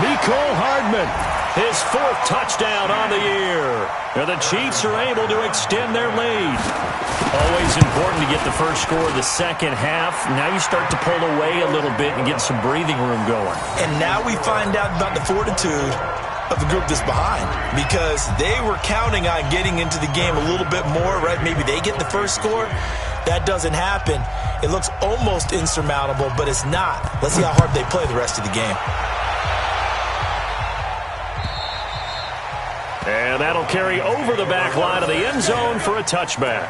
Speaker 1: Mecole Hardman, his 4th touchdown on the year. Now the Chiefs are able to extend their lead. Always important to get the first score of the second half. Now you start to pull away a little bit and get some breathing room going.
Speaker 4: And now we find out about the fortitude of the group that's behind, because they were counting on getting into the game a little bit more, right? Maybe they get the first score. That doesn't happen. It looks almost insurmountable, but it's not. Let's see how hard they play the rest of the game.
Speaker 1: And that'll carry over the back line of the end zone for a touchback.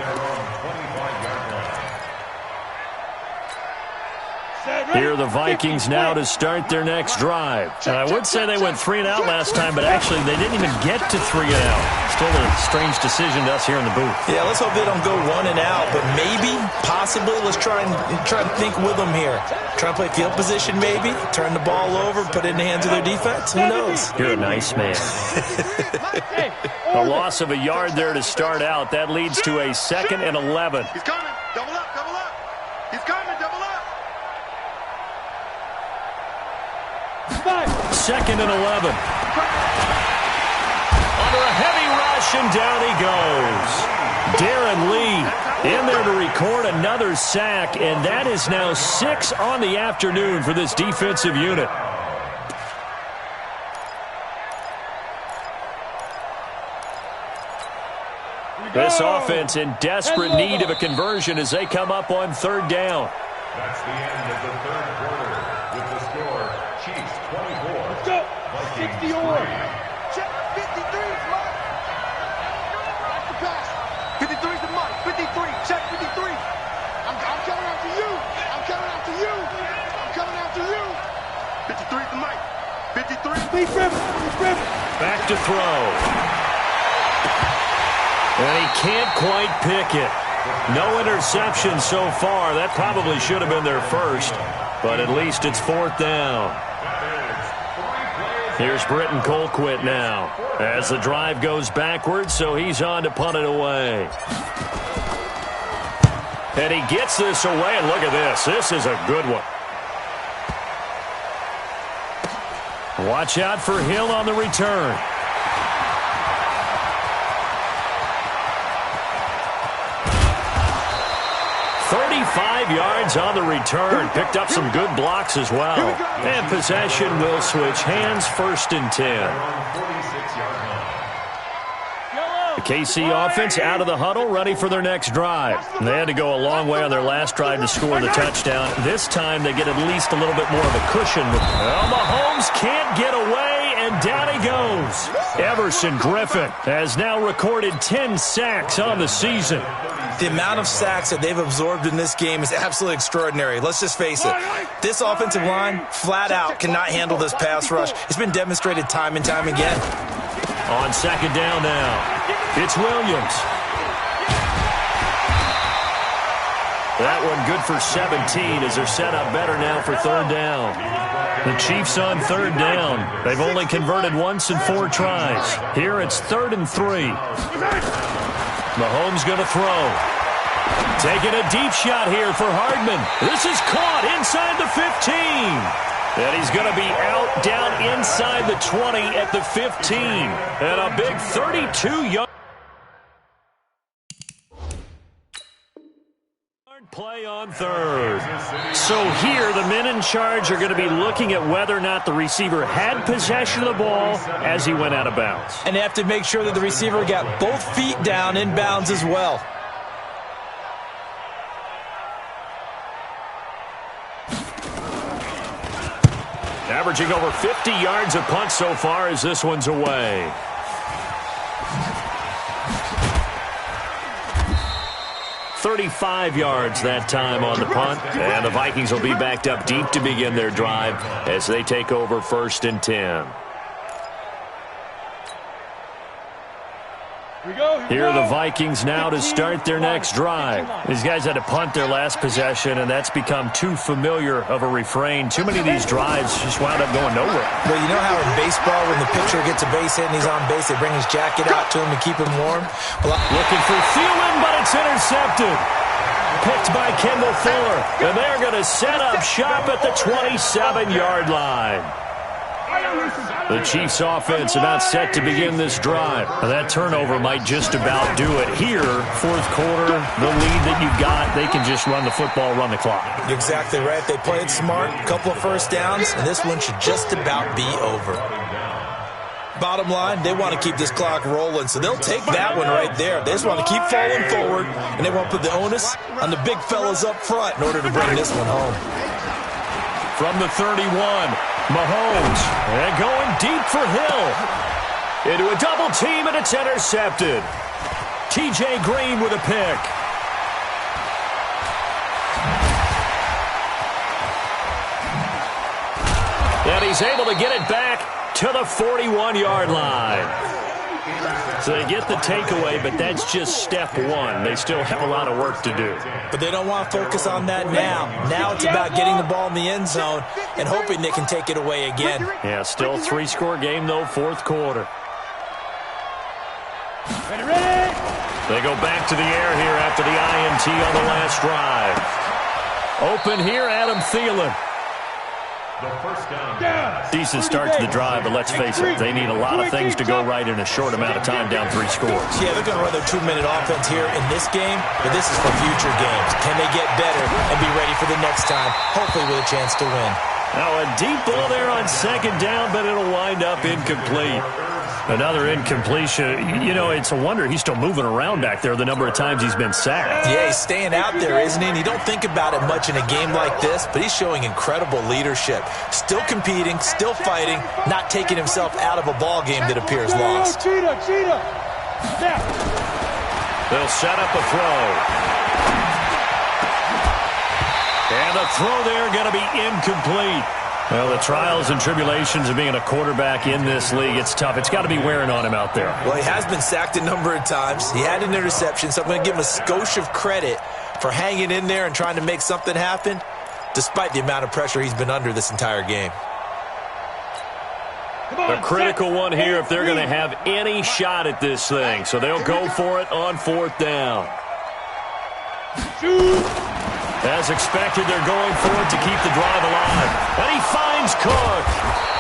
Speaker 1: Here are the Vikings now to start their next drive. And I would say they went 3 and out last time, but actually they didn't even get to 3 and out. Still a strange decision to us here in the booth.
Speaker 4: Yeah, let's hope they don't go 1 and out, but maybe, possibly, let's try and think with them here. Try and play field position maybe, turn the ball over, put it in the hands of their defense. Who knows?
Speaker 1: You're a nice man. A loss of a yard there to start out. That leads to a 2nd and 11.
Speaker 3: He's coming. Double up, double up. He's coming, double up.
Speaker 1: 2nd and 11. Under a heavy rush, and down he goes. Darren Lee in there to record another sack, and that is now 6 on the afternoon for this defensive unit. This offense in desperate need of a conversion as they come up on third down.
Speaker 6: That's the end of the third quarter with the score Chiefs 24, Vikings 3.
Speaker 3: Check 53 is mine. That's the pass. 53 is the money. 53. Check 53. I'm coming after you. I'm coming after you. I'm coming after you. 53 is the mic. 53. Please rip.
Speaker 1: Back to throw. And he can't quite pick it. No interception so far. That probably should have been their first, but at least it's 4th down. Here's Britton Colquitt now as the drive goes backwards, so he's on to punt it away. And he gets this away, and look at this. This is a good one. Watch out for Hill on the return. 35 yards on the return. Picked up some good blocks as well. And possession will switch hands, 1st and 10. The KC offense out of the huddle, ready for their next drive. They had to go a long way on their last drive to score the touchdown. This time they get at least a little bit more of a cushion. Well, Mahomes can't get away, and down he goes. Everson Griffin has now recorded 10 sacks on the season.
Speaker 4: The amount of sacks that they've absorbed in this game is absolutely extraordinary. Let's just face it. This offensive line, flat out, cannot handle this pass rush. It's been demonstrated time and time again.
Speaker 1: On second down now, it's Williams. That one good for 17 as they're set up better now for third down. The Chiefs on third down. They've only converted once in 4 tries. Here it's 3rd and 3. Mahomes going to throw. Taking a deep shot here for Hardman. This is caught inside the 15. And he's going to be out down inside the 20 at the 15. And a big 32-yard play on third. So here the men in charge are going to be looking at whether or not the receiver had possession of the ball as he went out of bounds.
Speaker 4: And they have to make sure that the receiver got both feet down in bounds as well.
Speaker 1: Averaging over 50 yards a punt so far as this one's away. .35 yards that time on the punt. And the Vikings will be backed up deep to begin their drive as they take over 1st and 10. Here are the Vikings now to start their next drive. These guys had to punt their last possession, and that's become too familiar of a refrain. Too many of these drives just wound up going nowhere.
Speaker 4: Well, you know how in baseball when the pitcher gets a base hit and he's on base, they bring his jacket out to him to keep him warm? Well,
Speaker 1: looking for Thielen, but it's intercepted. Picked by Kendall Fuller, and they're going to set up shop at the 27-yard line. The Chiefs offense about set to begin this drive. Now that turnover might just about do it here. 4th quarter, the lead that you've got, they can just run the football, run the clock.
Speaker 4: You're exactly right. They played smart, a couple of first downs, and this one should just about be over. Bottom line, they want to keep this clock rolling, so they'll take that one right there. They just want to keep falling forward, and they want to put the onus on the big fellas up front in order to bring this one home.
Speaker 1: From the 31, Mahomes, and going deep for Hill. Into a double team, and it's intercepted. T.J. Green with a pick. And he's able to get it back to the 41-yard line. So they get the takeaway, but that's just step one. They still have a lot of work to do.
Speaker 4: But they don't want to focus on that now. Now it's about getting the ball in the end zone and hoping they can take it away again.
Speaker 1: Yeah, still a 3-score game, though, 4th quarter. They go back to the air here after the INT on the last drive. Open here, Adam Thielen. Decent start to the drive, but let's face it, they need a lot of things to go right in a short amount of time, down 3 scores.
Speaker 4: Yeah, they're going to run their 2-minute offense here in this game, but this is for future games. Can they get better and be ready for the next time, hopefully with a chance to win?
Speaker 1: Now a deep ball there on 2nd down, but it'll wind up incomplete. Another incompletion. You know, it's a wonder he's still moving around back there the number of times he's been sacked.
Speaker 4: Yeah, he's staying out there, isn't he? And you don't think about it much in a game like this, but he's showing incredible leadership. Still competing, still fighting, not taking himself out of a ball game that appears lost.
Speaker 1: They'll set up a throw. And the throw there going to be incomplete. Well, the trials and tribulations of being a quarterback in this league, it's tough. It's got to be wearing on him out there.
Speaker 4: Well, he has been sacked a number of times. He had an interception, so I'm going to give him a skosh of credit for hanging in there and trying to make something happen, despite the amount of pressure he's been under this entire game.
Speaker 1: A critical one here if they're going to have any shot at this thing. So they'll go for it on 4th down. As expected, they're going for it to keep the drive alive. And he finds Cook.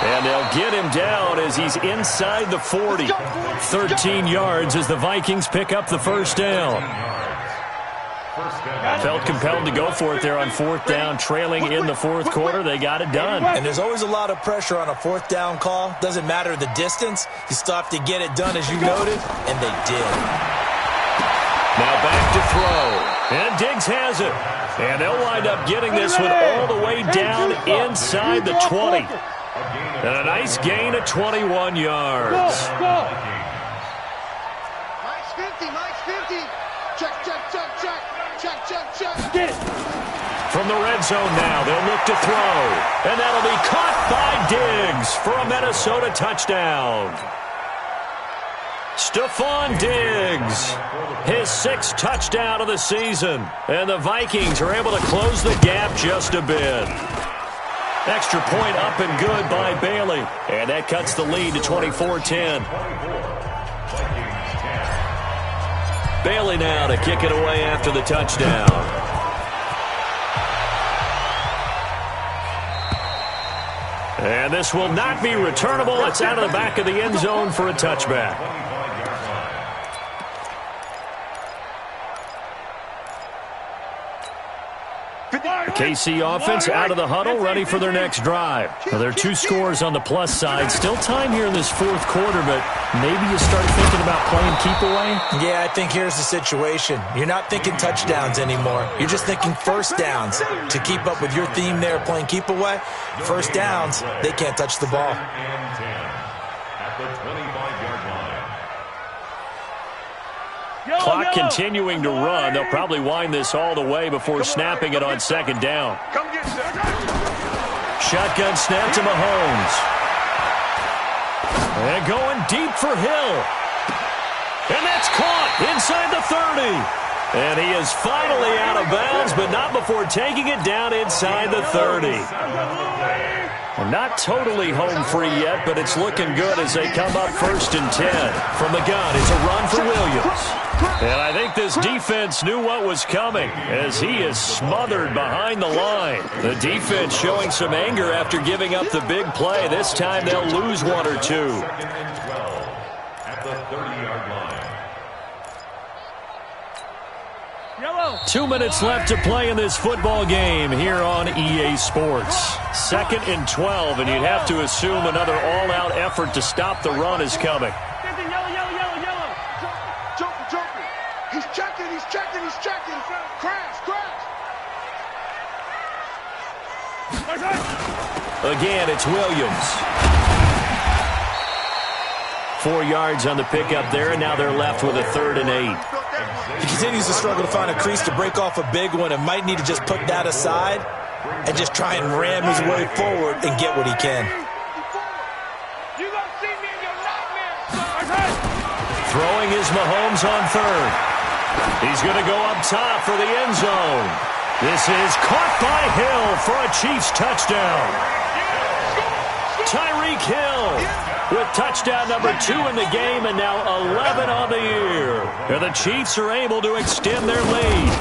Speaker 1: And they'll get him down as he's inside the 40. 13 yards as the Vikings pick up the 1st down. Felt compelled to go for it there on 4th down, trailing in the 4th quarter. They got it done.
Speaker 4: And there's always a lot of pressure on a 4th down call. Doesn't matter the distance. You still have to get it done, as you noted, and they did.
Speaker 1: Now back to throw. And Diggs has it. And they'll wind up getting this one all the way down inside the 20. And a nice gain of 21 yards.
Speaker 3: Mike's 50, Mike's 50. Check, check, check, check. Check, check, check. Get it.
Speaker 1: From the red zone now, they'll look to throw. And that'll be caught by Diggs for a Minnesota touchdown. Stephon Diggs, his 6th touchdown of the season. And the Vikings are able to close the gap just a bit. Extra point up and good by Bailey. And that cuts the lead to 24-10. Bailey now to kick it away after the touchdown. And this will not be returnable. It's out of the back of the end zone for a touchback. The KC offense out of the huddle, ready for their next drive. Now, there are 2 scores on the plus side. Still time here in this 4th quarter, but maybe you start thinking about playing keep away?
Speaker 4: Yeah, I think here's the situation. You're not thinking touchdowns anymore. You're just thinking first downs. To keep up with your theme there, playing keep away, first downs, they can't touch the ball.
Speaker 6: At the 25-yard line.
Speaker 1: Clock continuing to run. They'll probably wind this all the way before snapping it on 2nd down. Shotgun snap to Mahomes. And going deep for Hill. And that's caught inside the 30. And he is finally out of bounds, but not before taking it down inside the 30. Not totally home free yet, but it's looking good as they come up 1st and 10. From the gun, it's a run for Williams. And I think this defense knew what was coming as he is smothered behind the line. The defense showing some anger after giving up the big play. This time they'll lose 1 or 2.
Speaker 6: 2nd and 12 at the 30-yard line.
Speaker 1: 2 minutes left to play in this football game here on EA Sports. 2nd and 12, and you'd have to assume another all-out effort to stop the run is coming.
Speaker 3: Joker. He's checking. Crash.
Speaker 1: Again, it's Williams. 4 yards on the pickup there, and now they're left with a 3rd and 8.
Speaker 4: He continues to struggle to find a crease to break off a big one and might need to just put that aside and just try and ram his way forward and get what he can.
Speaker 1: Throwing is Mahomes on 3rd. He's going to go up top for the end zone. This is caught by Hill for a Chiefs touchdown. Tyreek Hill with touchdown number 2 in the game and now 11 on the year. And the Chiefs are able to extend their lead.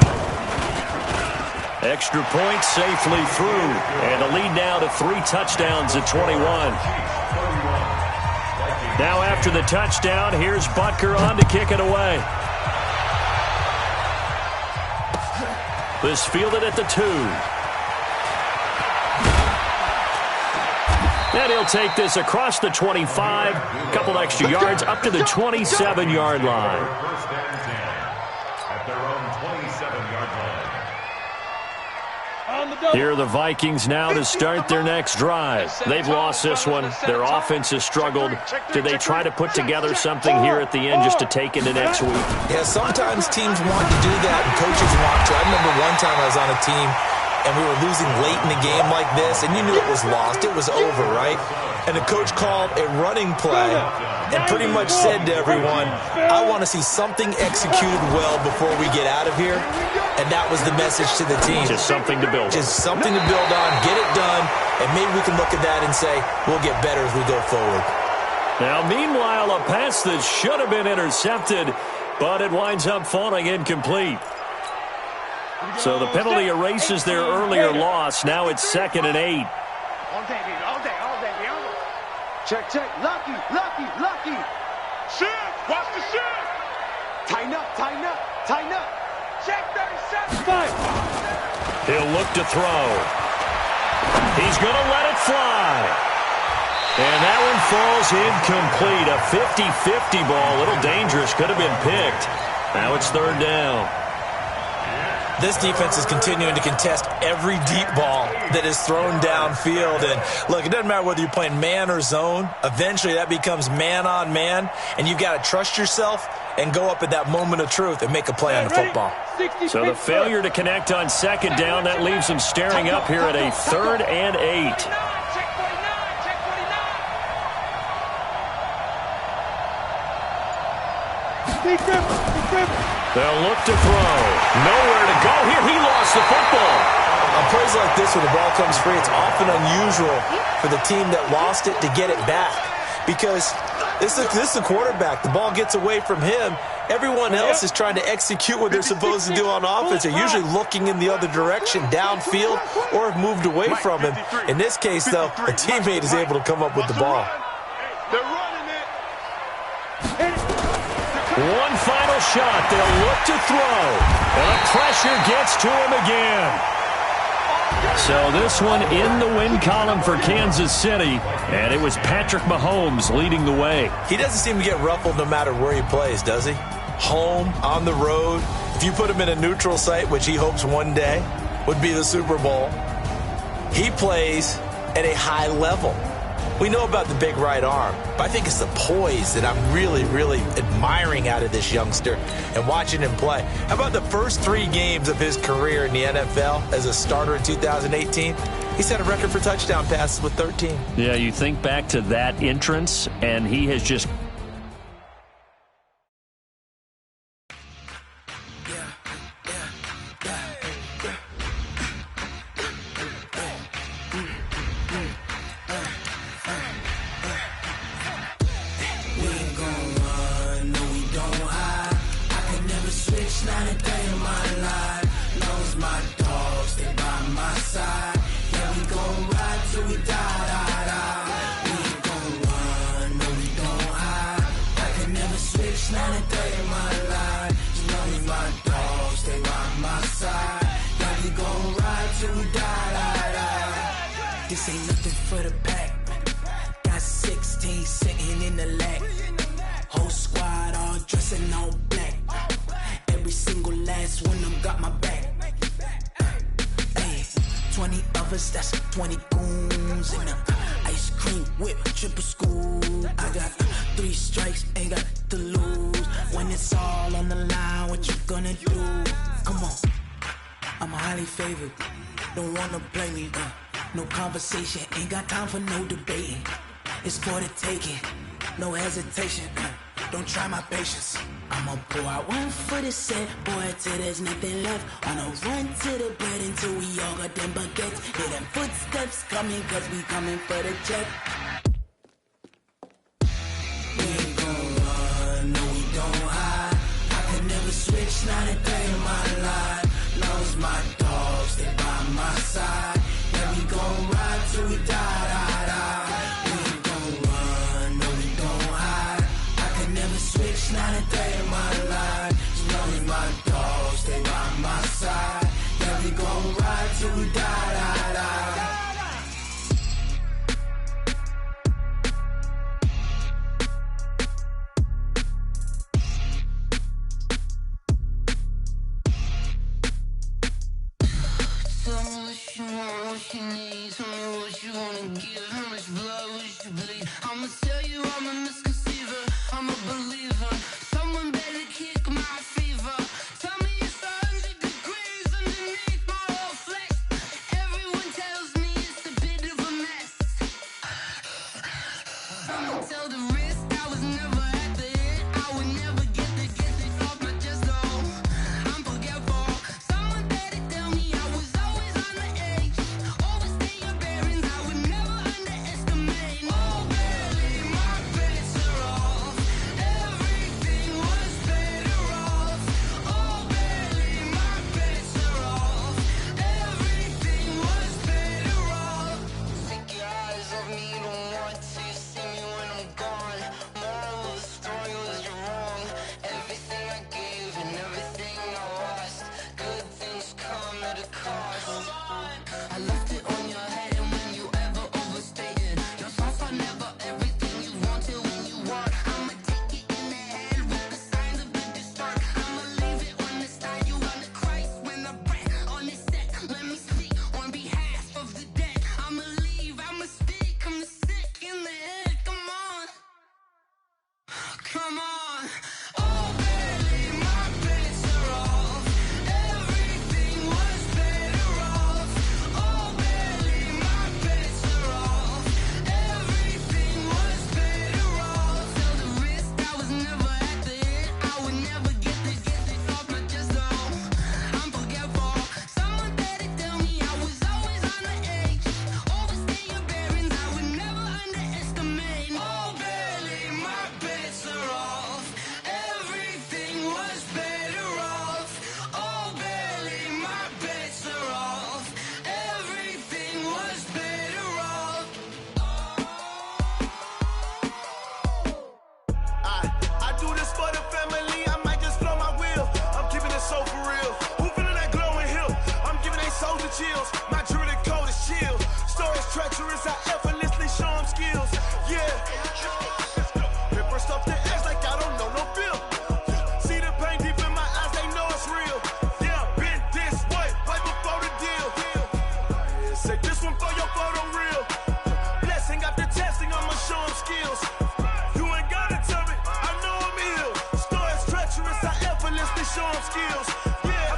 Speaker 1: Extra point safely through. And the lead now to 3 touchdowns at 21. Now after the touchdown, here's Butker on to kick it away. This fielded at the 2. And he'll take this across the 25, a couple extra yards up to the 27-yard line.
Speaker 6: 1st and 10 at their own 27-yard line.
Speaker 1: Here are the Vikings now to start their next drive. They've lost this one. Their offense has struggled. Do they try to put together something here at the end just to take into next week?
Speaker 4: Yeah, sometimes teams want to do that and coaches want to. I remember one time I was on a team and we were losing late in the game like this, and you knew it was lost. It was over, right? And the coach called a running play and pretty much said to everyone, I want to see something executed well before we get out of here. And that was the message to the team.
Speaker 1: Just something to build on.
Speaker 4: Just something to build on, get it done, and maybe we can look at that and say, we'll get better as we go forward.
Speaker 1: Now, meanwhile, a pass that should have been intercepted, but it winds up falling incomplete. So the penalty erases their earlier loss. Now it's 2nd and 8.
Speaker 3: All day. Check. Lucky. Shift. Watch the shift. Tighten up. Check 37.
Speaker 1: He'll look to throw. He's going to let it fly. And that one falls incomplete. A 50-50 ball. A little dangerous. Could have been picked. Now it's 3rd down.
Speaker 4: This defense is continuing to contest every deep ball that is thrown downfield. And look, it doesn't matter whether you're playing man or zone. Eventually that becomes man on man, and you've got to trust yourself and go up at that moment of truth and make a play on the football.
Speaker 1: So the failure to connect on 2nd down, that leaves them staring up here at a 3rd and 8. They'll look to throw. Nowhere to go here. He lost the football.
Speaker 4: On plays like this where the ball comes free, it's often unusual for the team that lost it to get it back. Because this is the quarterback. The ball gets away from him, Everyone else is trying to execute what they're supposed to do on offense. They're usually looking in the other direction, downfield, or have moved away from him. In this case, though, a teammate is able to come up with the ball.
Speaker 3: They're running it.
Speaker 1: One final shot. They'll look to throw. And the pressure gets to him again. So this one in the win column for Kansas City, and it was Patrick Mahomes leading the way.
Speaker 4: He doesn't seem to get ruffled no matter where he plays, does he? Home, on the road. If you put him in a neutral site, which he hopes one day would be the Super Bowl, he plays at a high level. We know about the big right arm, but I think it's the poise that I'm really, really admiring out of this youngster and watching him play. How about the first 3 games of his career in the NFL as a starter in 2018? He set a record for touchdown passes with 13.
Speaker 5: Yeah, you think back to that entrance, and he has just...
Speaker 7: This ain't nothing for the pack. Got 16 sitting in the lap. Whole squad all dressing all black. Every single last one of them got my back. Hey, 20 of us, that's 20 goons in the ice cream whip, triple school. I got 3 strikes, ain't got to lose. When it's all on the line, what you gonna do? Come on, I'm highly favored. Don't wanna play me, no conversation, ain't got time for no debating. It's for the taking, no hesitation. Don't try my patience. I'ma pull out one for the set, boy, till there's nothing left. On a run to the bed until we all got them baguettes. Hear them footsteps coming, cause we coming for the check. We ain't gon' run, no we don't hide. I could never switch, not a day in my life. Long as my dogs, they by my side. Yeah, we gon' ride till we die. We ain't gon' run, no we don't hide. I could never switch, not a day in my life. As long as my dogs, they by my side. Yeah, we gon' ride till we die.
Speaker 8: Tell me what you want, what you need. Tell me what you wanna give. How much blood would you bleed? I'ma tell you I'm a misconceiver. I'm a believer. Someone better kick my fever. Tell me it's 100 degrees underneath my whole flesh. Everyone tells me it's a bit of a mess. I'ma tell the risk I was never at the end. I would never get it off my chest though. I'm forgetful. Someone better tell me I was always on the edge. Overstay your bearings, I would never underestimate. Oh baby, my bets are off. Everything was better off. Oh baby, my bets are off. Everything was better off. Take your eyes off me, you don't want to see me when I'm gone. Moral of the story was you're wrong. Everything I gave and everything I lost. Good things come at a cost. I left it on your head, and when you ever overstated, your thoughts are never everything you wanted when you want. I'ma take it in the head with the signs of the distort. I'ma leave it on the side. You on the Christ when I breath on this set. Let me speak on behalf of the dead. I'ma leave, I'ma speak. I'm the sick in the head. Come on, come on. Oh baby, my bets are off. Everything was better off. Oh baby, my bets are off. Everything was better off. Tell the risk I was never at the end. I would never get it off my chest though. I'm forgetful. Someone better tell me I was always on the edge. Overstay your bearings, I would never underestimate. Oh baby, my bets are off.
Speaker 3: skills. Yeah,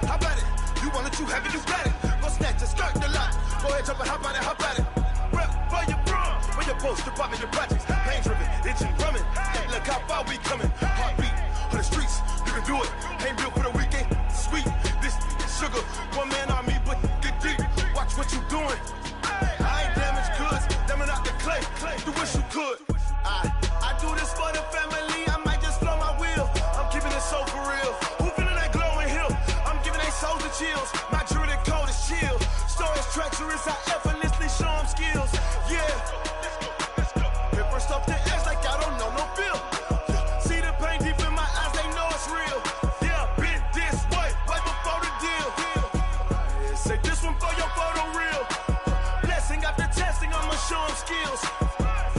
Speaker 3: how about it? You want it, you have it, you got it. Go snatch a skirt the lot. Go ahead, jump and hop at it. Rep for your bra, for your post, department, your projects. Pain driven, itching, drumming. Hey, look how far we coming. Heartbeat on the streets, you can do it. Ain't built for the weekend. Sweet, this sugar, one man army, but get deep. Watch what you doing. I ain't damaged goods, damn out the clay. You wish you could. I do this for the family. I might just blow my wheel. I'm keeping it so for real. Who feeling that glowing hill? I'm giving they souls the chills. My jewelry code is chill. Stories treacherous, I effortlessly show them skills. Yeah. Paper stuff to edge like I don't know no feel. See the pain deep in my eyes, they know it's real. Yeah, been this way, right before the deal. Say this one for your photo reel. Blessing after testing, I'ma show them skills.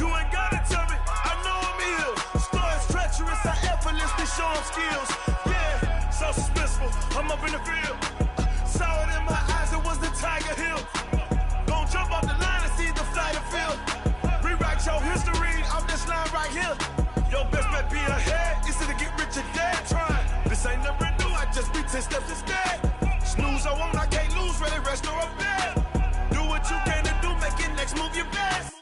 Speaker 3: You ain't gotta tell me, I know I'm ill. Stories treacherous, I effortlessly show them skills. Yeah, so suspenseful, I'm up in the field. Saw it in my eyes, it was the Tiger Hill. Gon' jump off the line and see the flight of field. Rewrite your history off this line right here. Your best bet be ahead, instead of get rich or dead. Trying, this ain't never new, I just be 10 steps instead. Snooze I won't, I can't lose, ready, rest or a bed. Do what you can to do, make it next move your best.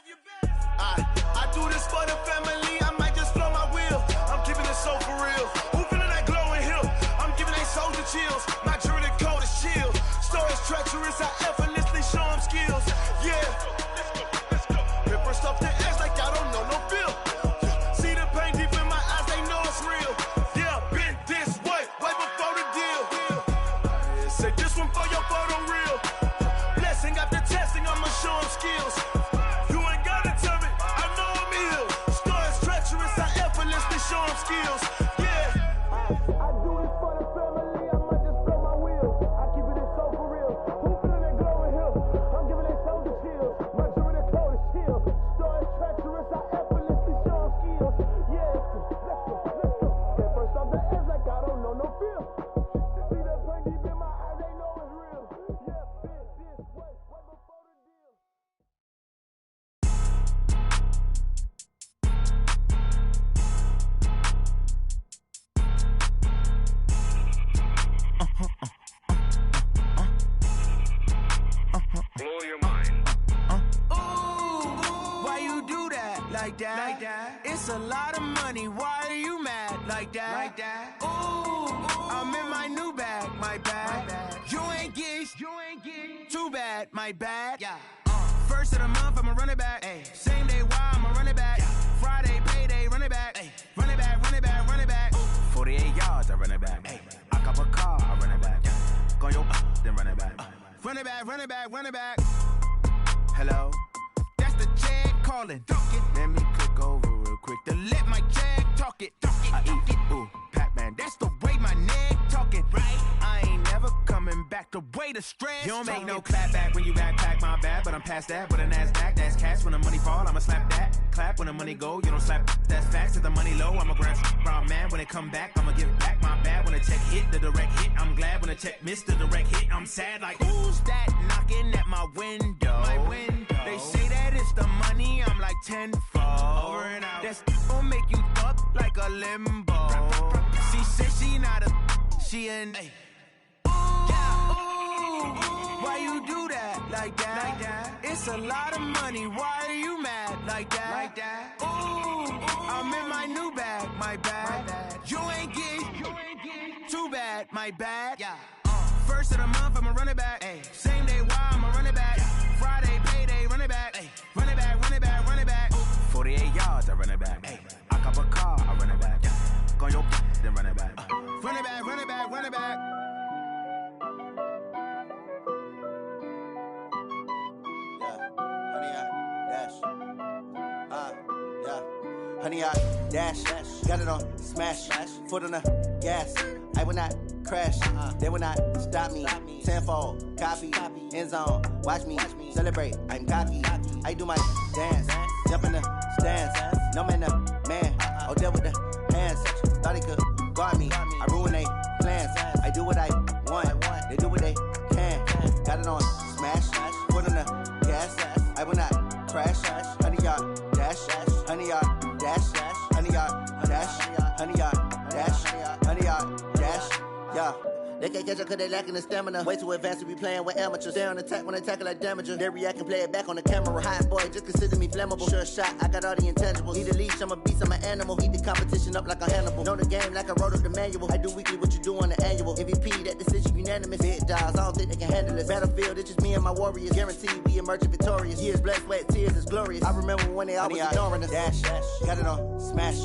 Speaker 3: I do this for the family, I might just blow my wheel. I'm keeping it so for real. Who feeling that glowing hill? I'm giving they souls the chills. My jewelry code is chill. Stories treacherous, I effortlessly show them skills. Yeah. Paper stuff to edge like I don't know no feel. See the pain deep in my eyes, they know it's real. Yeah, been this way, right before the deal. Say this one for your photo reel. Blessing after testing, I'ma show them skills. You ain't gotta tell me, I know I'm ill. Stories treacherous, I effortlessly show them skills. Yeah. I do this for the family, I might just blow my wheel. I keep it so for real. Who feeling that glowing hill? I'm giving they souls the chills. My jewelry code is chill. Stories treacherous, I effortlessly show them skills. Yeah, let's go. That first off the edge like I don't know no feel. See that pain deep in my eyes, they know it's real. Yeah, been this way, right before the deal.
Speaker 8: Blow your mind.
Speaker 7: Why you do that like that? It's a lot of money. Why are you mad like that? Ooh, I'm in my new bag, my bad. You ain't get too bad, my bad. Yeah. First of the month, I'ma run it back. Same day, why I'ma run it back. Friday, payday, run it back. Run it back, run it back, run it back. 48 yards, I run it back. I cop a car, I run it back. Go your then run it back. Run it back, run it back, run it back. Hello, that's the check calling. Let me click over real quick to let my check talk it. I eat it, ooh, Pac-Man. That's the way my neck talking. Right, I ain't never coming back. The way the stress. You don't make no clap back when you backpack, my bad. But I'm past that with a NASDAQ. That's cash when the money fall. I'ma slap that. Clap when the money go. You don't slap. That's facts. If the money low, I'ma grab brown man. When it come back, I'ma give back my bad. When the check hit, the direct hit. I'm glad when the check missed the direct hit. I'm sad like who's that knocking at my window? My window. They say that it's the money. I'm like tenfold. Over and out. That's gon' make you up like a limbo. She said she not a. She an. Why you do that like that? It's a lot of money. Why are you mad like that? Ooh, I'm in my new bag, my bad. You ain't get too bad, my bad. Yeah. First of the month, I'ma run it back. Same day, why I'ma run it back. Friday, payday, run it back. Run it back, run it back, run it back. 48 yards, I run it back. I cop a car, I run it back. Go your then run it back. Run it back, run it back, run it back.
Speaker 9: Honey, I dash, got it on smash, foot on the gas. I will not crash, they will not stop me. Tenfold, copy, end zone, watch me celebrate. I'm cocky, I do my dance, jump in the stands. No man, the man, oh deal with the hands. Thought he could guard me, I ruin they plans. I do what I want, they do what they can. Got it on smash, foot on the gas. I will not crash, honey, y'all dash, honey, y'all dash, honey, y'all dash, honey, y'all dash, honey, y'all dash. They can't catch up cause they lacking the stamina. Way too advanced to be playing with amateurs. Stay on attack when they tackle like damager. They react and play it back on the camera. Hot boy, just consider me flammable. Sure shot, I got all the intangibles. Need a leash, I'm a beast, I'm an animal. Eat the competition up like a Hannibal. Know the game like I wrote up the manual. I do weekly what you do on the annual. MVP, that decision unanimous. Big dogs, I don't think they can handle it. Battlefield, it's just me and my warriors. Guaranteed we emerging victorious. Years, blood, sweat, tears, it's glorious. I remember when they always ignoring us. Dash, got it on, smash,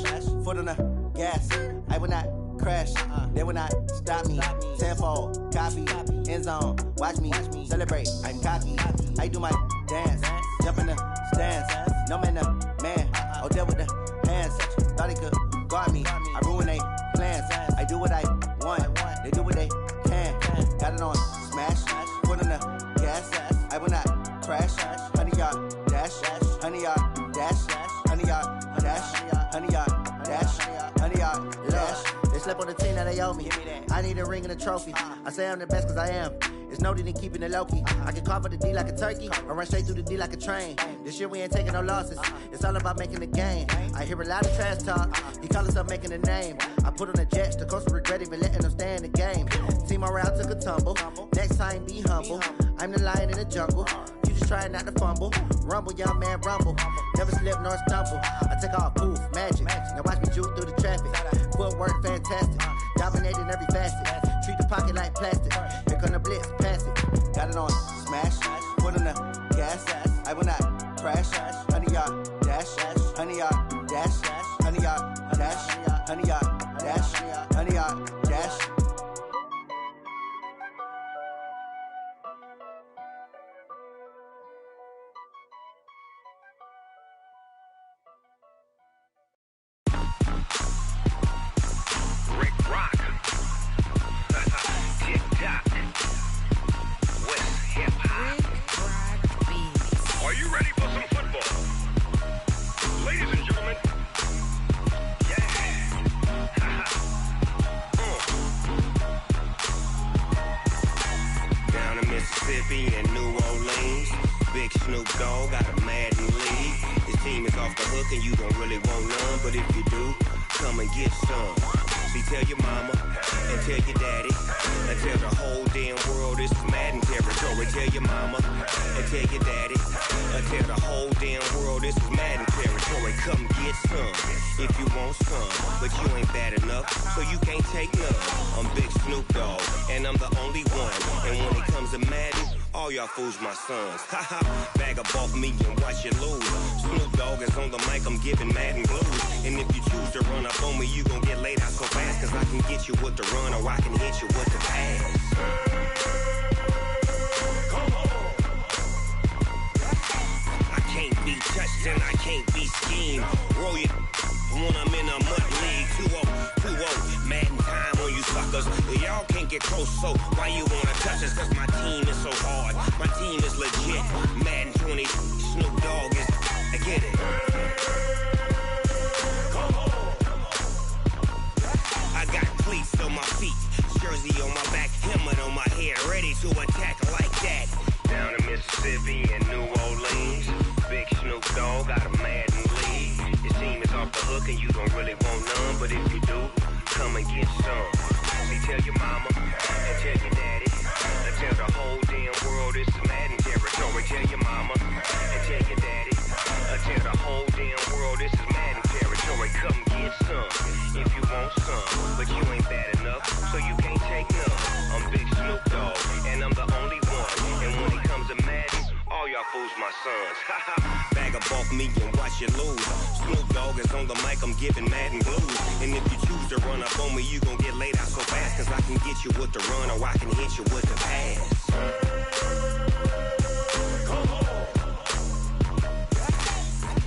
Speaker 9: foot on the gas. I will not crash, they will not stop me. Tenfold, copy, end zone, watch me celebrate. I'm cocky, I do my dance, jump in the stands. No man, the man, oh, there with the hands. Thought he could guard me, I ruin they plans. I do what I want, they do what they can. Got it on, smash, foot on the gas. I will not crash, 100 yard dash, 100 yard dash, 100 yard dash, 100 yard dash, 100 yard dash. They slept on the team that they owe me. I need a ring and a trophy. I say I'm the best cause I am. It's no need in keeping it low-key. I can carve up the D like a turkey or run straight through the D like a train. This year we ain't taking no losses. It's all about making the game. I hear a lot of trash talk. He call himself making a name. I put on the Jets. The coach will regret even letting them stay in the game. Team morale took a tumble. Next time be humble. I'm the lion in the jungle. You just trying not to fumble. Rumble, young man, rumble. Never slip nor stumble. I take off, poof, magic. Now watch me juke through the traffic. Footwork fantastic. Dominating every facet. Treat the pocket like plastic. Here come the blitz, pass it. Got it on, smash. Foot on the gas. I will not crash. 100 yard dash. 100 yard dash. 100 yard dash. 100 yard dash. 100 yard dash.
Speaker 10: Are you ready for some football? Ladies and gentlemen, yeah. Down in Mississippi and New Orleans, Big Snoop Dogg got a Madden league. His team is off the hook and you don't really want none, but if you do, come and get some. See, tell your mama and tell your daddy and tell the whole damn world this is Madden territory. Tell your mama and tell your daddy and tell the whole damn world this is Madden territory. Come get some if you want some, but you ain't bad enough, so you can't take none. I'm Big Snoop Dogg and I'm the only one. And when it comes to Madden, all y'all fools my sons. Haha, bag up off me and watch you lose. Snoop Dogg is on the mic, I'm giving Madden blues. And if you choose to run up on me, you gon' get laid out so fast. Cause I can get you with the run or I can hit you with the pass. Come on. I can't be touched and I can't be schemed. Roll you when I'm in a mud league. 2-0, Madden time on you suckers. Y'all can't get close, so why you wanna touch us? Cause my team is so hard, my team is legit. Madden 20, Snoop Dogg is, I get it. Come on. I got cleats on my feet, jersey on my back, helmet on my head, ready to attack like that. Down in Mississippi and New Orleans, Big Snoop Dogg got a Madden league. His team is off the hook and you don't really want none, but if you do, come and get some. See, tell your mama and tell your daddy and tell the whole damn world this is Madden territory. Tell your mama and tell your daddy and tell the whole damn world this is Madden territory. Come get some if you want some, but you ain't bad enough, so you can't take none. I'm Big Snoop Dogg and I'm the only one. And when it comes to Madden, all y'all fools my sons. Bag up off me and watch you lose. Snoop Dogg is on the mic, I'm giving Madden blues. And if you choose to run up on me, you gon' get laid out so fast. Cause I can get you with the run or I can hit you with the pass. Come on.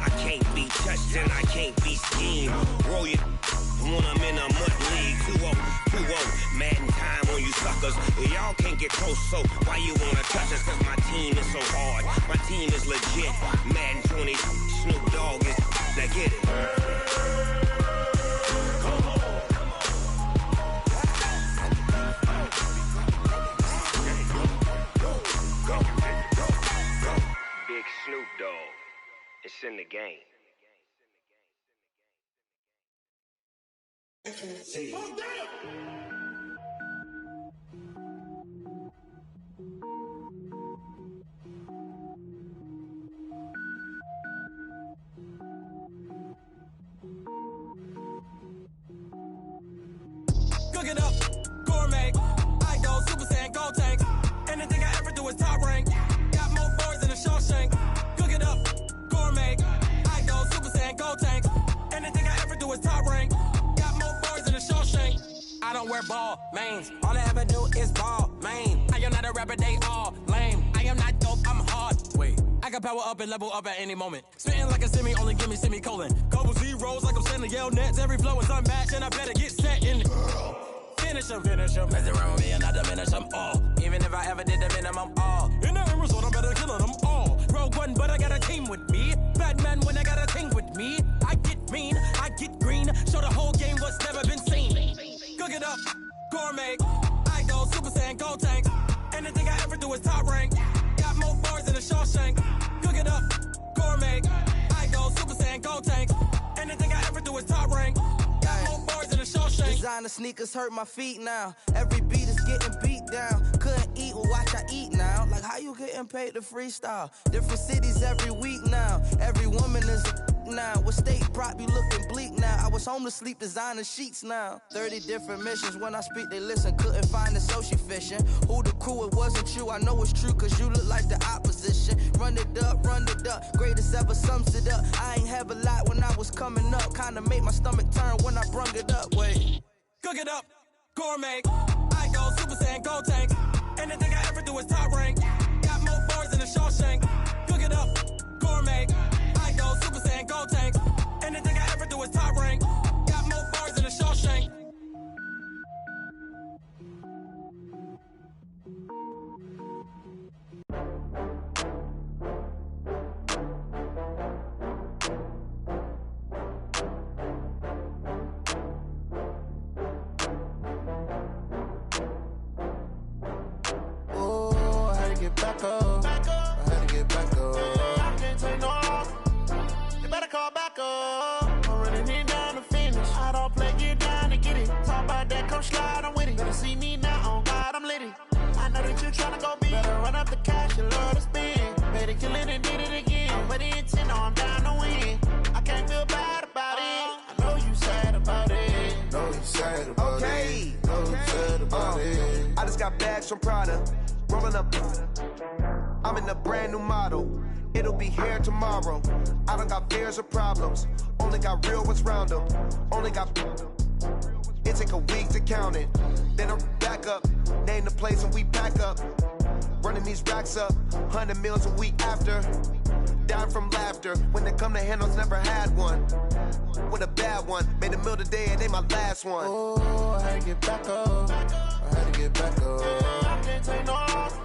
Speaker 10: I can't be touched and I can't be schemed. Roll you when I'm in a mud league. 2-0, Madden time on you suckers. Y'all can't get close, so why you wanna touch us? Cause my team is so hard, my team is legit. Madden 20, Snoop Dogg is, now get it. Come on. Go. Big Snoop Dogg, it's in the game.
Speaker 7: it up, gourmet. I go Super Saiyan, go tank. Anything I ever do is top rank. Got more boys than a Shawshank. Cook it up, gourmet. I go Super Saiyan, go tank. Anything I ever do is top rank. Got more boys than a Shawshank. I don't wear ball mains. All I ever do is ball main. I am not a rapper, they all lame. I am not dope, I'm hard. Wait, I can power up and level up at any moment. Spitting like a semi, only give me semicolon. Couple zeros like I'm sending yell nets. Every flow is unmatched and I better get set in. Finish them. Mess around with me and I diminish them all. Even if I ever did the minimum all. In the end result, I'm better killing them all. Rogue One, but I got a team with me. Batman when I got a team with me. I get mean, I get green. Show the whole game what's never been seen. Cook it up, gourmet. I go Super Saiyan, go tank. Anything I ever do is top rank. Got more bars than a Shawshank. Cook it up, gourmet. I go Super Saiyan, go tank. Anything I ever do is top rank. Got more bars than a Shawshank.
Speaker 9: Designer sneakers hurt my feet now. Every beat is getting beat down. Couldn't eat, well watch I eat now. Like how you getting paid to freestyle? Different cities every week now. Every woman is a now. What state prop be looking bleak now? I was home to sleep designer sheets now. 30 different missions. When I speak they listen. Couldn't find the social fishing. Who the crew? It wasn't you. I know it's true cause you look like the opposition. Run it up. Greatest ever sums it up. I ain't have a lot when I was coming up. Kinda made my stomach turn when I brung it up. Wait.
Speaker 7: Cook it up, gourmet. I go Super Saiyan, go tank. Anything I ever do is top rank. Got more bars than a Shawshank. Cook it up, gourmet. I go Super Saiyan, go tank. Anything I ever do is top rank. Got more bars than a Shawshank.
Speaker 3: Back up. I had to get back up. I can't take no loss. You better call back up. I'm running it down to finish. I don't play, get down to get it. Talk about that, come slide, I'm with it. Better see me now, on God, I'm litty. I know that you tryna go big. Better run up the cash, you love to spend. Better kill it and did it again. But the intent, no, I'm down to win. I can't feel bad about it. I know you sad about it.
Speaker 11: Know you sad about it. Know you sad about it. I just got bags from Prada. Rolling up, I'm in a brand new model. It'll be here tomorrow. I don't got fears or problems. Only got real ones round them. Only got. It take a week to count it. Then I'm back up. Name the place and we pack up. Running these racks up. 100 meals a week after. Down from laughter. When they come to handles, never had one. With a bad one. Made a meal today and they my last one.
Speaker 3: Oh, I had to get back up. I had to get back up. I can't take no loss.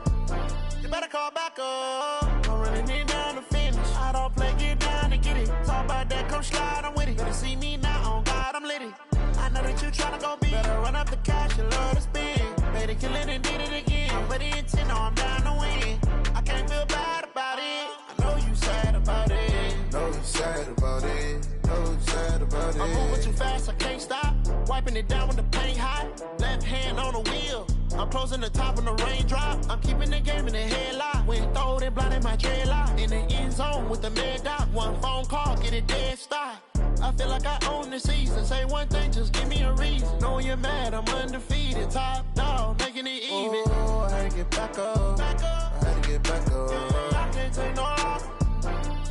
Speaker 3: You better call back up. I'm running it down to finish. I don't play, get down to get it. Talk about that, come slide, I'm with it. Better see me now, on God, I'm litty. I know that you tryna go big. Better run up the cash, you love to spend. Better kill it and did it again. But the intent, no, I'm down to win. I can't feel bad about it. I know you sad about it.
Speaker 11: Know you sad about it. Know you sad about it.
Speaker 3: I'm moving too fast, I can't stop. Wiping it down with the paint hot. Left hand on the wheel. I'm closing the top when the raindrop. I'm keeping the game in the headlock. When throwed and blinded my dreadlock. In the end zone with the mad dot. One phone call, get it dead stop. I feel like I own the season. Say one thing, just give me a reason. Knowing you're mad, I'm undefeated. Top dog, making it even.
Speaker 11: Oh, I had to get back up. I had to get back up.
Speaker 3: I can't take no loss.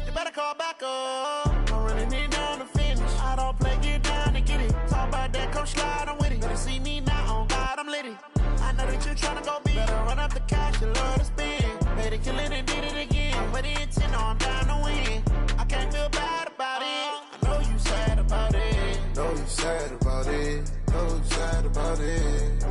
Speaker 3: You better call back up. I'm running it down to finish. I don't play, get down to get it. Talk about that, come slide, I'm with it. Better see me now, on God, I'm litty. I know that you tryna go big. Better run up the cash, you love to spend. Better kill it and did it again. But the intent, no, I'm down to win. I can't feel bad about it. I know you sad about it.
Speaker 11: Know you sad about it. Know you sad about it.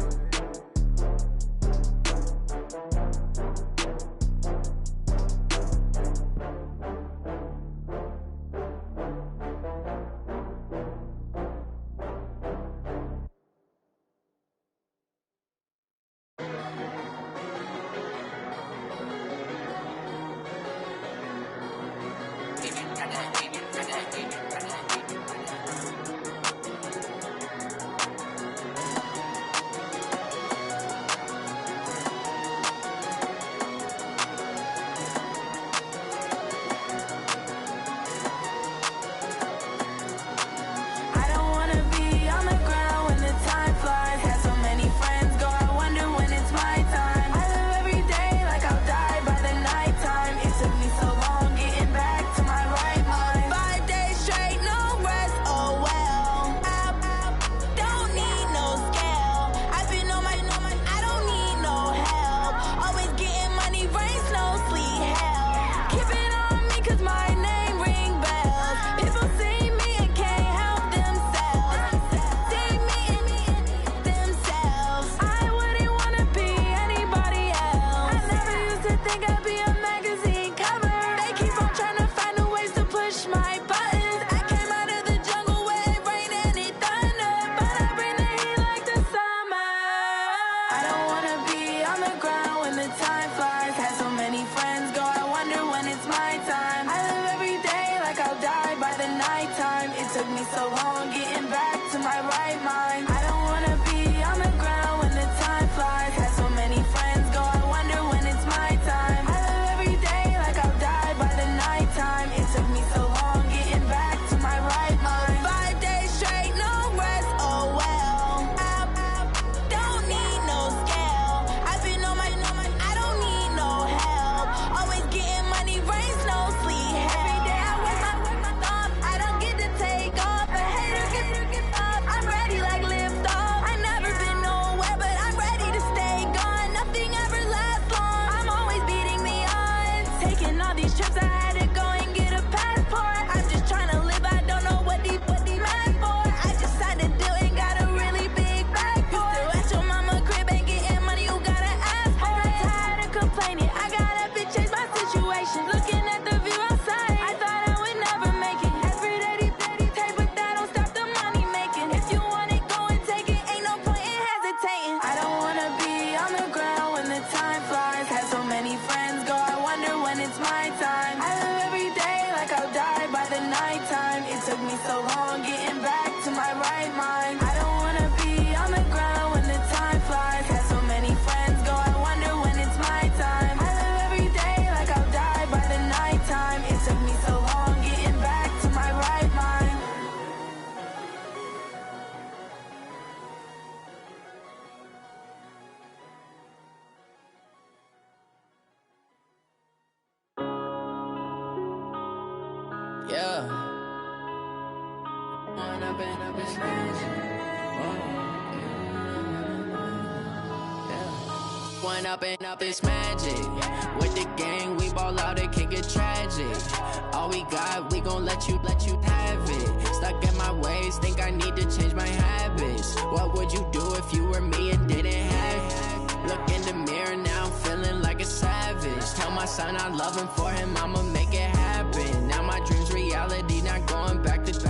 Speaker 7: long getting back to my right mind. I don't wanna be on the ground when the time flies. Had so many friends go, I wonder when it's my time. I live every day like I'll die by the nighttime. It took me so long getting back to my right mind. 5 days straight, no rest, oh well. I don't need no scale. I've been on my, I don't need no help. Always getting money, rains, no sleep. Every day I work my thumb, I don't get to take off. A hater get up, I'm ready like lift off. I never been nowhere, but I'm ready to stay gone. Nothing ever lasts long, I'm always beating the odds. Taking all these trips, I had to go and get a passport. I'm just trying to live, I don't know what these mad for. I just signed a deal and got a really big bag for it. Still at your mama crib, ain't getting money, you gotta ask for it. I'm tired of complaining, I gotta change my situation. Looking at the view outside, I thought I would never make it. Every day take, but that don't stop the money making. If you want it, go and take it, ain't no point in hesitating. I don't wanna be on the ground when the time flies. Had so many friends go, I wonder when it's my time. I live every day like I'll die by the nighttime. It took me so long getting back to my right mind. I don't wanna be on the ground when the time flies. Had so many friends go, I wonder when it's my time. I live every day like I'll die by the nighttime. It took me so long getting back to my right mind.
Speaker 12: Yeah. Wanna be in a business. One up and up is magic. With the gang, we ball out, it can get tragic. All we got, we gon' let you have it. Stuck in my ways, think I need to change my habits. What would you do if you were me and didn't have it? Look in the mirror, now I'm feeling like a savage. Tell my son I love him, for him I'ma make it happen. Now my dream's reality, not going back to.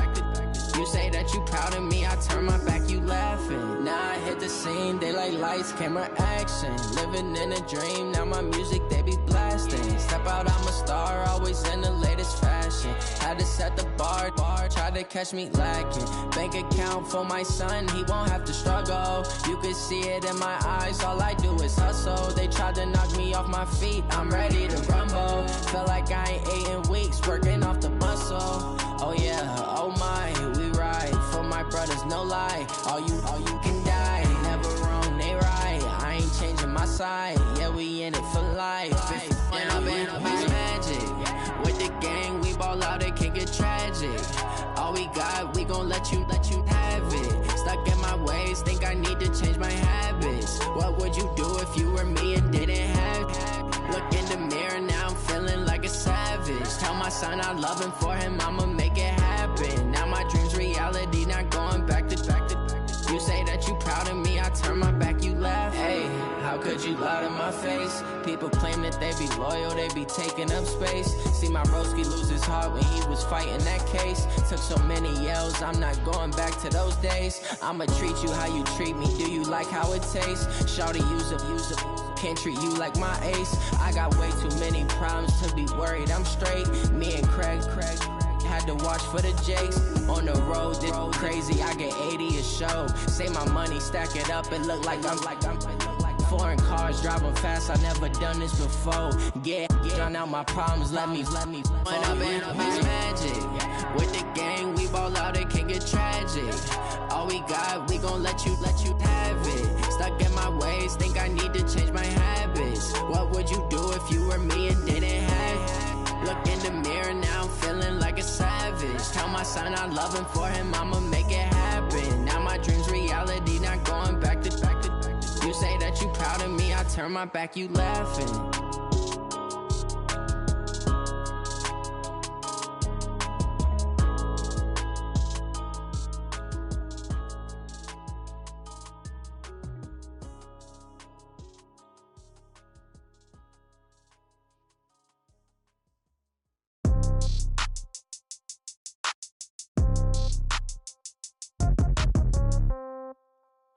Speaker 12: You say that you proud of me, I turn my back, you laughing. Now I hit the scene, they like lights, camera, action. Living in a dream, now my music, they be blasting. Step out, I'm a star, always in the latest fashion. Had to set the bar, try to catch me lacking. Bank account for my son, he won't have to struggle. You can see it in my eyes, all I do is hustle. They tried to knock me off my feet, I'm ready to rumble. Feel like I ain't ate in weeks, working off the muscle. Oh yeah, oh my, we ride for my brothers, no lie. All you can die, never wrong, they right. I ain't changing my side, yeah, we in it for life. When I've been up is magic. With the gang, we ball out, it can get tragic. All we got, we gon' let you have it. Stuck in my ways, think I need to change my habits. What would you do if you were me and didn't have it? Look in the mirror, now I'm feeling like a savage. Tell my son I love him, for him I'ma make it happen. Now my dream's reality, not going back to. You say that you proud of me, I turn my back, you laugh. Hey, how could you lie to my face? People claim that they be loyal, they be taking up space. See my broski lose his heart when he was fighting that case. Took so many yells, I'm not going back to those days. I'ma treat you how you treat me, do you like how it tastes? Shawty, use up, can't treat you like my ace. I got way too many problems to be worried, I'm straight. Me and Craig had to watch for the Jakes. On the road, this crazy, I get 80 a show. Say my money, stack it up, it look like I'm foreign cars, driving fast, I never done this before. Get drown out my problems, let me When I've been up is magic. With the gang, we ball out, it can get tragic. All we got, we gon' let you have it. Stuck in my ways, think I need to change my habits. What would you do if you were me and didn't have it? Look in the mirror, now I'm feeling like a savage. Tell my son I love him, for him I'ma make it happen. Now my dream's reality, not going back to. You say that you proud of me, I turn my back, you laughing.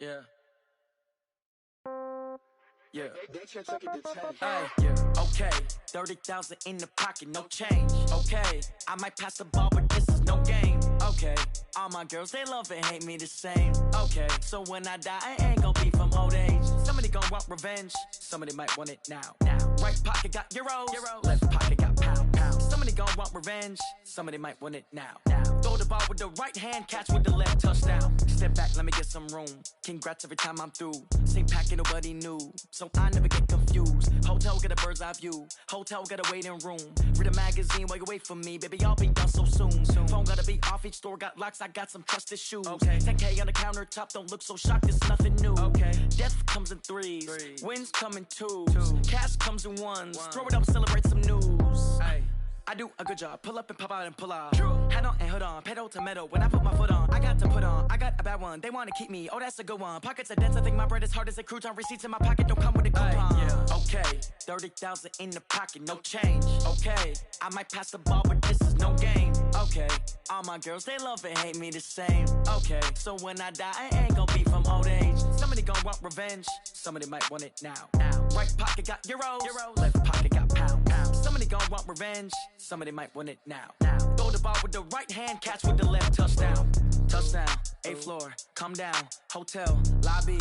Speaker 13: Yeah. Yeah. Hey, yeah. Okay. 30,000 in the pocket, no change. Okay. I might pass the ball, but this is no game. Okay, all my girls, they love and hate me the same. Okay, so when I die, I ain't gon' be from old age. Somebody gon' want revenge, somebody might want it now. Right pocket got euros, left pocket got pound. Somebody gon' want revenge, somebody might want it now. Throw the ball with the right hand, catch with the left, touchdown. Step back, let me get some room. Congrats every time I'm through. Same packet, nobody knew, so I never get confused. Hotel get a bird's eye view, hotel got a waiting room. Read a magazine while you wait for me, baby, I'll be done so soon. Phone gotta be off, each store got locks, I got some trusted shoes. 10K on the countertop, don't look so shocked, it's nothing new. Death comes in threes, wins come in twos, cash comes in ones. Throw it up, celebrate some news. I do a good job, pull up and pop out and pull out. Head on and hood on, pedal to metal. When I put my foot on, I got to put on. I got a bad one, they wanna keep me, oh that's a good one. Pockets are dense, I think my bread is hard as a crouton. Receipts in my pocket don't come with a coupon. Okay, 30,000 in the pocket, no change. Okay, I might pass the ball, but this is no game. Okay, all my girls, they love and hate me the same. Okay, so when I die, I ain't gon' be from old age. Somebody gon' want revenge, somebody might want it now. Right pocket got euros, left pocket got pound. Somebody gon' want revenge, somebody might want it now. Throw the ball with the right hand, catch with the left, touchdown. Touchdown, 8th floor, come down, hotel, lobby.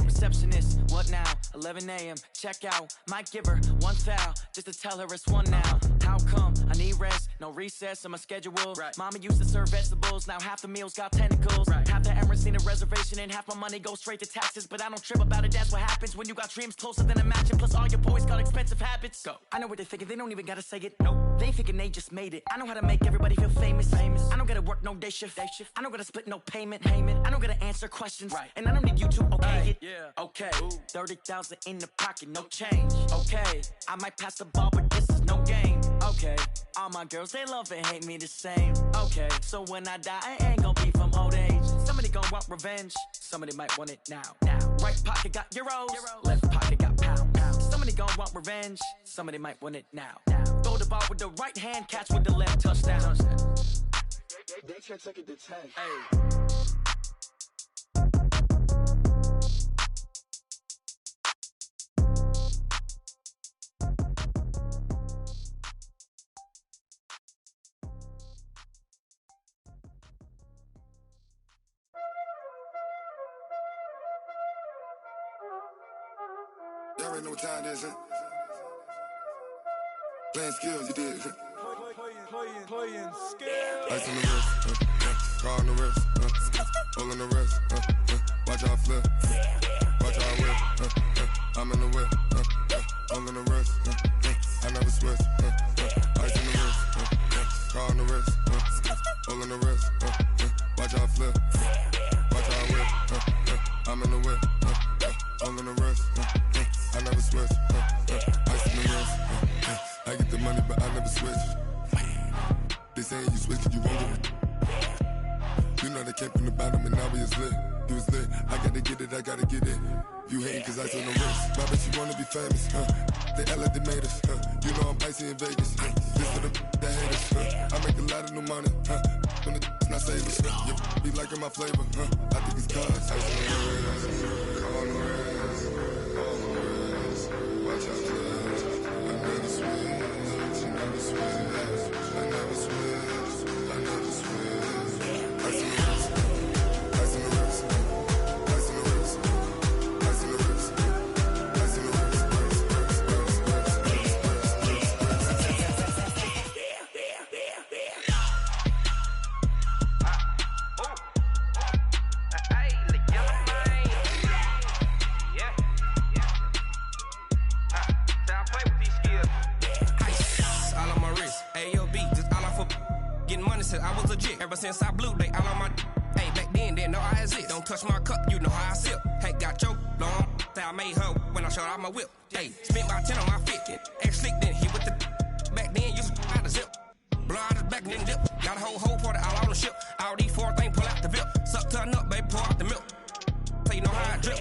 Speaker 13: Receptionist, what now? 11 a.m. check out. Might give her one foul just to tell her it's one now. How come? I need rest, no recess in my schedule. Mama used to serve vegetables, now half the meals got tentacles. Half the Emirates need a reservation and half my money goes straight to taxes. But I don't trip about it, that's what happens when you got dreams closer than a mansion. Plus all your boys got expensive habits. Go. I know what they're thinking, they don't even gotta say it. Nope. They thinking they just made it. I know how to make everybody feel famous. I don't gotta work no day shift. I don't gotta split no payment. I don't gotta answer questions. And I don't need you to okay it. Okay, 30,000 in the pocket, no change. Okay, I might pass the ball, but this is no game. Okay, all my girls, they love and hate me the same. Okay, so when I die, I ain't gon' be from old age. Somebody gon' want revenge, somebody might want it now. Right pocket got euros, left pocket got pound. Somebody gon' want revenge, somebody might want it now. Throw the ball with the right hand, catch with the left, touchdown.
Speaker 3: They can't take it to 10.
Speaker 14: Y'all already know what time it is, huh? Playing skills, you did.
Speaker 6: Playing skills.
Speaker 14: Ice on the wrist, car on the wrist, hole on the wrist, watch out flip, watch out whip, I'm in the whip, hole on the wrist, I never switch, ice on the wrist, car on the wrist, hole on the wrist, watch out flip, watch out whip, I'm in the whip, hole on the wrist, I never switch, ice on the wrist, I get the money but I never switch. They saying you switch, you won't get it. You know they came from the bottom and now we is lit. You was lit, I gotta get it, I gotta get it. You hating cause I told no wrist. My bitch, you wanna be famous, They act like they made us, You know I'm icy in Vegas, This for the that hate us, I make a lot of new money, When it's not savers, You be liking my flavor, I think it's cause I told no wrist, call no wrist, watch out flash, I never switch, you never switch, I never switch, I never switch. Ice in the wrist, ice in the wrist, ice in the wrist, ice in the wrist, ice in the wrist,
Speaker 15: I was legit. Ever since I blew, they all on my hey, back then, didn't know I exist. Don't touch my cup, you know how I sip. Hey, got choked, long. Say I made her when I showed out my whip. Hey, spent about 10 on my fit. Ex-slick, then hit with the back then, used to out the zip. Blow out his back, then dip. Got a whole party all on the ship. All these 4 things, pull out the VIP. Suck to a nut, baby, pour out the milk. So you know how I drip.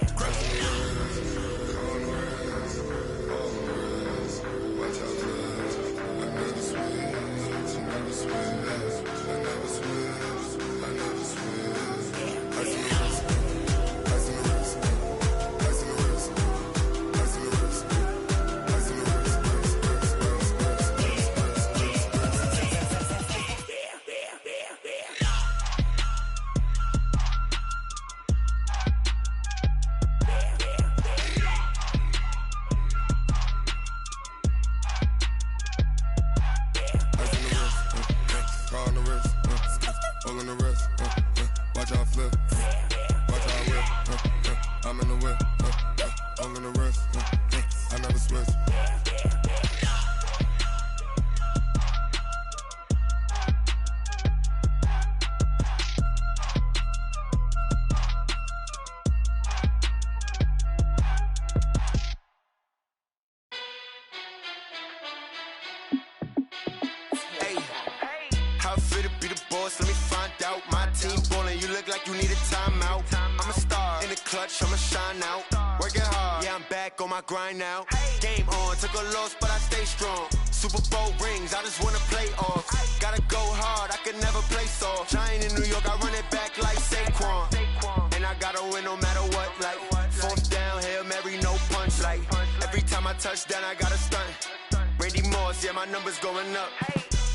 Speaker 11: be the boss, let me find out. My team ballin', you look like you need a timeout. I'm a star, in the clutch, I'ma shine out. Working hard, yeah, I'm back on my grind now. Game on, took a loss, but I stay strong. Super Bowl rings, I just wanna play off. Gotta go hard, I can never play soft. Giant in New York, I run it back like Saquon. And I gotta win no matter what, like fourth down, Hail Mary, no punch. Like every time I touch down, I gotta stunt. Randy Moss, yeah, my numbers going up.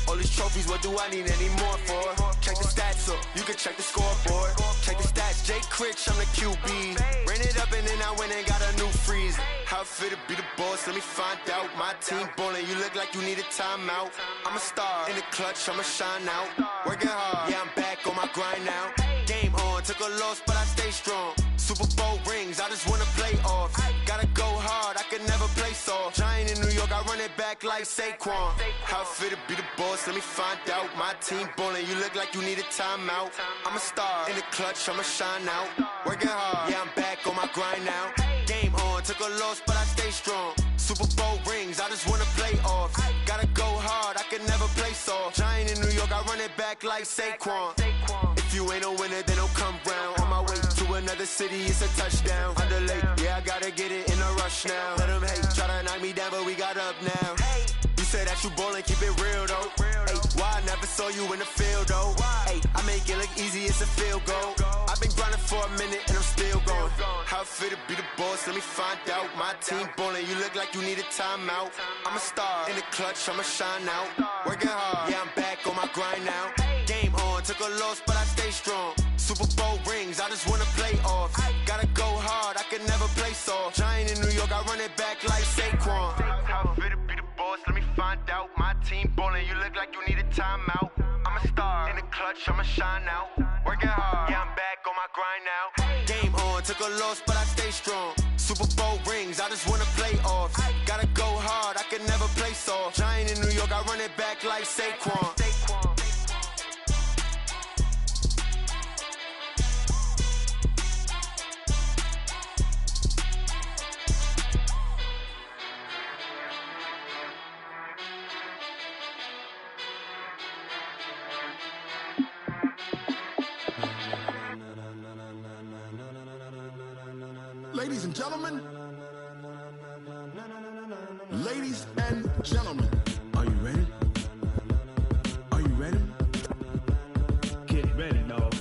Speaker 11: All these trophies, what do I need any more for? Check the stats up, you can check the scoreboard. Check the stats, Jay Critch, I'm the QB. Ran it up and then I went and got a new freeze. How it feel to be the boss, let me find out. My team ballin', you look like you need a timeout. I'm a star, in the clutch, I'ma shine out. Working hard, yeah, I'm back on my grind now. Game on, took a loss, but I stay strong. Super Bowl rings, I just wanna play off. Gotta go hard, I can never play soft. Giant in New York, I run it back like Saquon. How it feel to be the boss, let me find out. My team ballin', you look like you need a timeout. I'm a star, in the clutch, I'ma shine out. Working hard, yeah, I'm back on my grind now. Game on, took a loss, but I stay strong. Super Bowl rings, I just wanna play off. Gotta go hard, I can never play soft. Giant in New York, I run it back like Saquon. If you ain't a winner, then don't come round. On my way to another city, it's a touchdown. Underlay, yeah, I gotta get it in a rush now. Let them hate, try to knock me down, but we got up now. You say that you ballin', keep it real though. Hey, why I never saw you in the field though? Hey, I make it look easy, it's a field goal. I've been grinding for a minute and I'm still going. How it feel to be the boss, let me find out. My team ballin', you look like you need a timeout. I'm a star, in the clutch, I'ma shine out. Working hard, yeah, I'm back on my grind now. Game on, took a loss, but I stay strong. Super Bowl rings, I just wanna play off. Gotta go hard, I can never play soft. Giant in New York, I run it back like Saquon. How it feel to be the boss, let me find out. My team ballin', you look like you need a timeout. I'm a star, in the clutch, I'ma shine out. Working hard, yeah, I'm back on my grind now. Game on, took a loss, but I stay strong. Super Bowl rings, I just wanna play off. Gotta go hard, I can never play soft. Giant in New York, I run it back like Saquon.
Speaker 16: Ladies and gentlemen, ladies and gentlemen, are you ready? Are you ready? Get ready, dog.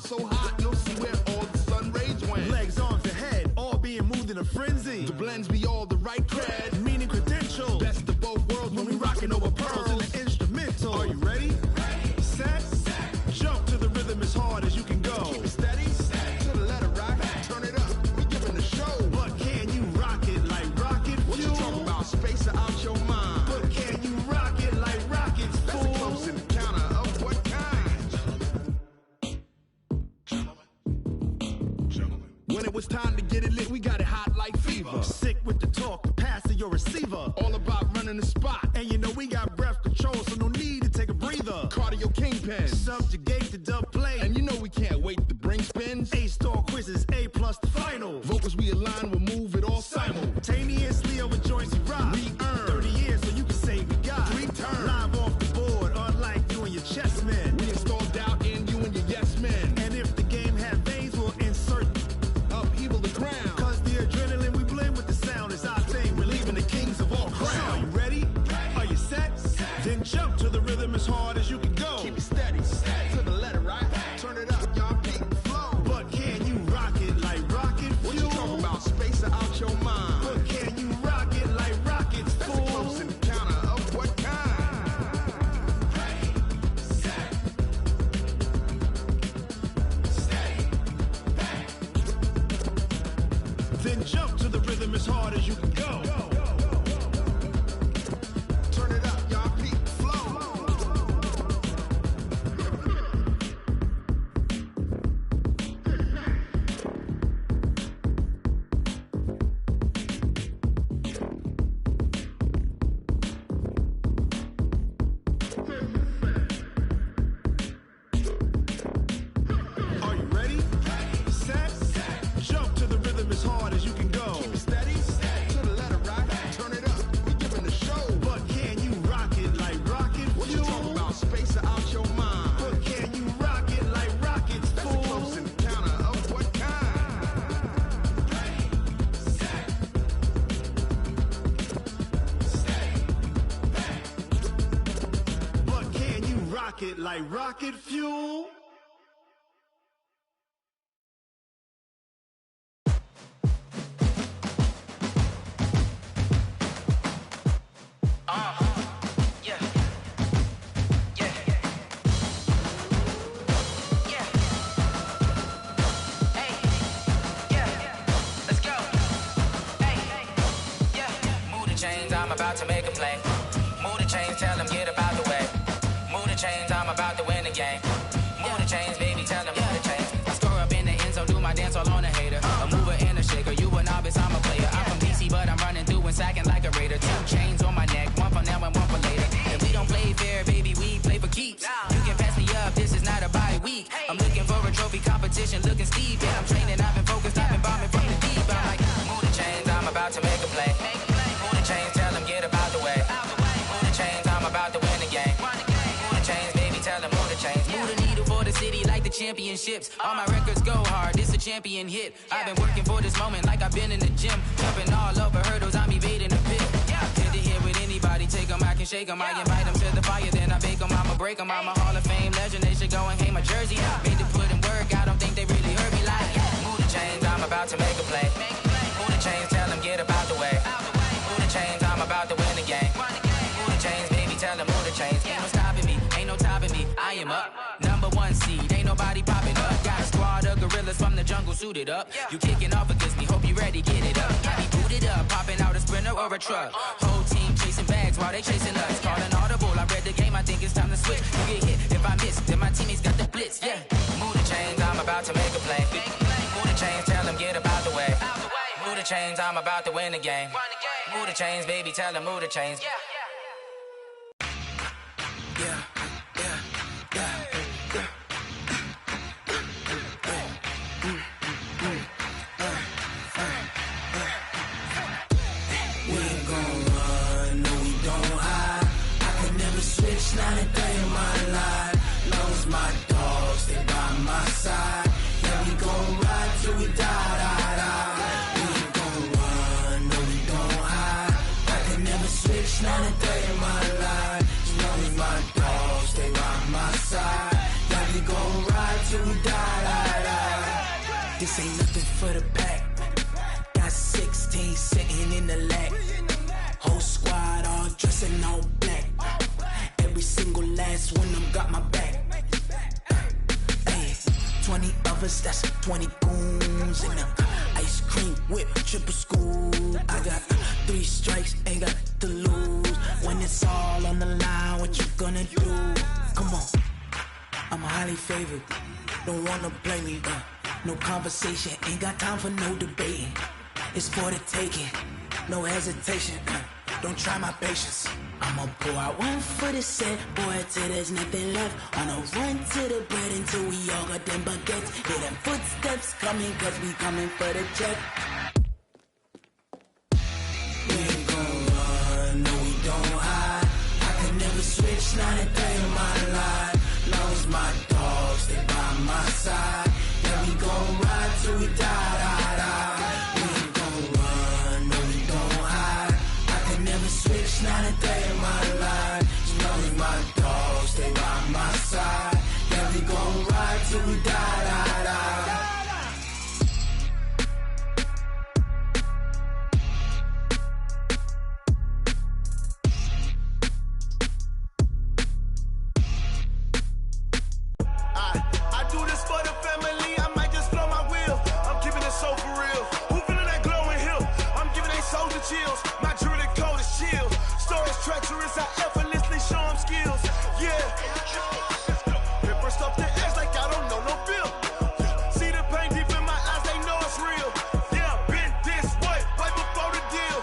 Speaker 17: So hot, you'll see where all the sun rays went.
Speaker 16: Legs, arms, ahead, all being moved in a frenzy.
Speaker 17: The blends be all the right cred,
Speaker 16: meaning credentials.
Speaker 17: Best of both worlds when we rockin' over pearls
Speaker 16: in the instrumental. Are you ready? Set, jump to the rhythm as hard as you can go.
Speaker 17: Keep it steady, to the letter rock. Turn it up, we giving the show.
Speaker 16: But can you rock it like rocket fuel?
Speaker 17: What you talking about? Space out your mind.
Speaker 16: But can you rock it like rockets, fool?
Speaker 17: That's a close encounter of what kind?
Speaker 16: When it was time to get it lit, we got it hot like fever. Sick with the talk, pass to your receiver.
Speaker 17: All about running the spot.
Speaker 16: And you know we got breath control, so no need to take a breather.
Speaker 17: Cardio kingpin.
Speaker 16: Subjugate the dub play.
Speaker 17: And you know we can't wait to bring spins.
Speaker 16: A-star quizzes, A+ the final.
Speaker 17: Vocals we align, we'll move it all
Speaker 16: simultaneously over joints we rock.
Speaker 17: We earn
Speaker 16: 30 years, so you can say we got
Speaker 17: 3 turns.
Speaker 16: Live off the board, unlike you and your chess men.
Speaker 17: We install doubt in you and your yes men.
Speaker 16: And if the game had veins, we'll insert
Speaker 17: upheaval the crown.
Speaker 16: Cause the adrenaline we blend with the sound is our thing. We're leaving the kings of all crowns. Are you ready? Are you set? Then jump to the rhythm as hard as you can go.
Speaker 17: Keep it steady, to the letter right. Turn it up, y'all beat the flow.
Speaker 16: But can you rock it like rocket fuel?
Speaker 17: What you talking about? Space out your mind.
Speaker 16: But can you rock it like rockets, fool?
Speaker 17: That's a close encounter of what kind?
Speaker 16: Then jump to the rhythm as hard as you can go.
Speaker 17: Turn it up, y'all beat the flow.
Speaker 16: pocket like rocket fuel.
Speaker 18: I'm about to make a play. Move the chains, tell them get about the way. Move the chains, I'm about to win the game. Move the chains, baby, tell them move the chains. I score up in the end zone, do my dance all on a hater. A mover and a shaker, you a novice, I'm a player. I'm from DC, but I'm running through and sacking like a raider. 2 chains on my neck, one for now and one for later. If we don't play fair, baby, we play for keeps. You can pass me up, this is not a bye week. I'm looking for a trophy competition, looking steep. Yeah, I'm training, I've been focused, I've been bombing from the deep. I'm like, move the chains, I'm about to make a play. Move the chains, tell them get about the way. Move the chains, I'm about to win the game. Move the chains, baby, tell them move the chains. Move the needle for the city like the championships. All my records go hard, this a champion hit. I've been working for this moment like I've been in the gym. Jumping all over hurdles, I'm evading the pit. Tend to hit with anybody, take them, I can shake them. I invite them to the fire, then I bake them, I'ma break them. I'm a Hall of Fame legend, they should go and hang my jersey. Made to put in work, I don't think they really heard me like, move the chains, I'm about to make a play. Move the chains, tell them get about the way. Move the chains, I'm about to win the game. Move the chains, baby, tell them move the chains. Ain't no stopping me, ain't no topping me. I am up, number 1 seed, ain't nobody popping up. Got a squad of gorillas from the jungle suited up. You kicking off against me, hope you ready, get it up. I be booted up, popping out a sprinter or a truck. Whole team chasing bags while they chasing us. Calling audible, I read the game, I think it's time to switch. You get hit, if I miss, then my teammates got the blitz, yeah. Move the chains, I'm about to make a play. Move the chains, tell them get about the way. Move the chains, I'm about to win the game. Move the chains, baby, tell them move the chains.
Speaker 7: Switch not a day in my life. Long as my dogs stay by my side. Yeah, we gon' ride till we die. We ain't gon' run, no, we gon' hide. I can never switch not a day in my life. As long as my dogs stay by my side. Yeah, we gon' ride till we die. This ain't nothing for the pack. Got 16 sitting in the lag. Whole squad all dressing all black. Every single last one of them got my back. Hey, 20 of us, that's 20 goons in the ice cream whip, triple scoop. I got 3 strikes, ain't got to lose. When it's all on the line, what you gonna do? Come on, I'm highly favored. Don't wanna blame me. No conversation, ain't got time for no debating. It's for the taking, no hesitation. Don't try my patience. I'ma pour out one for the set, boy, till there's nothing left. On a run to the bread until we all got them baguettes. Hear them footsteps coming, cause we coming for the check. We ain't gon' run, no, we don't hide. I can never switch, not a day in my life. Long as my dogs stay by my side. Yeah, we gon' ride till we die. We ain't gon' run, no, we don't hide. I can never switch, not a day in my life. As long as my dogs stay by my side. Yeah, we gon' ride till we die.
Speaker 3: I do this for the family, I might just blow my wheel. I'm keeping it so for real. Who feeling that glowing hill? I'm giving they soldier chills. My jewelry cold as chill. Stories treacherous, I effortlessly show them skills. Yeah. Pepper stuff the edge like I don't know no feel. See the pain deep in my eyes, they know it's real. Yeah, been this way, right before the deal.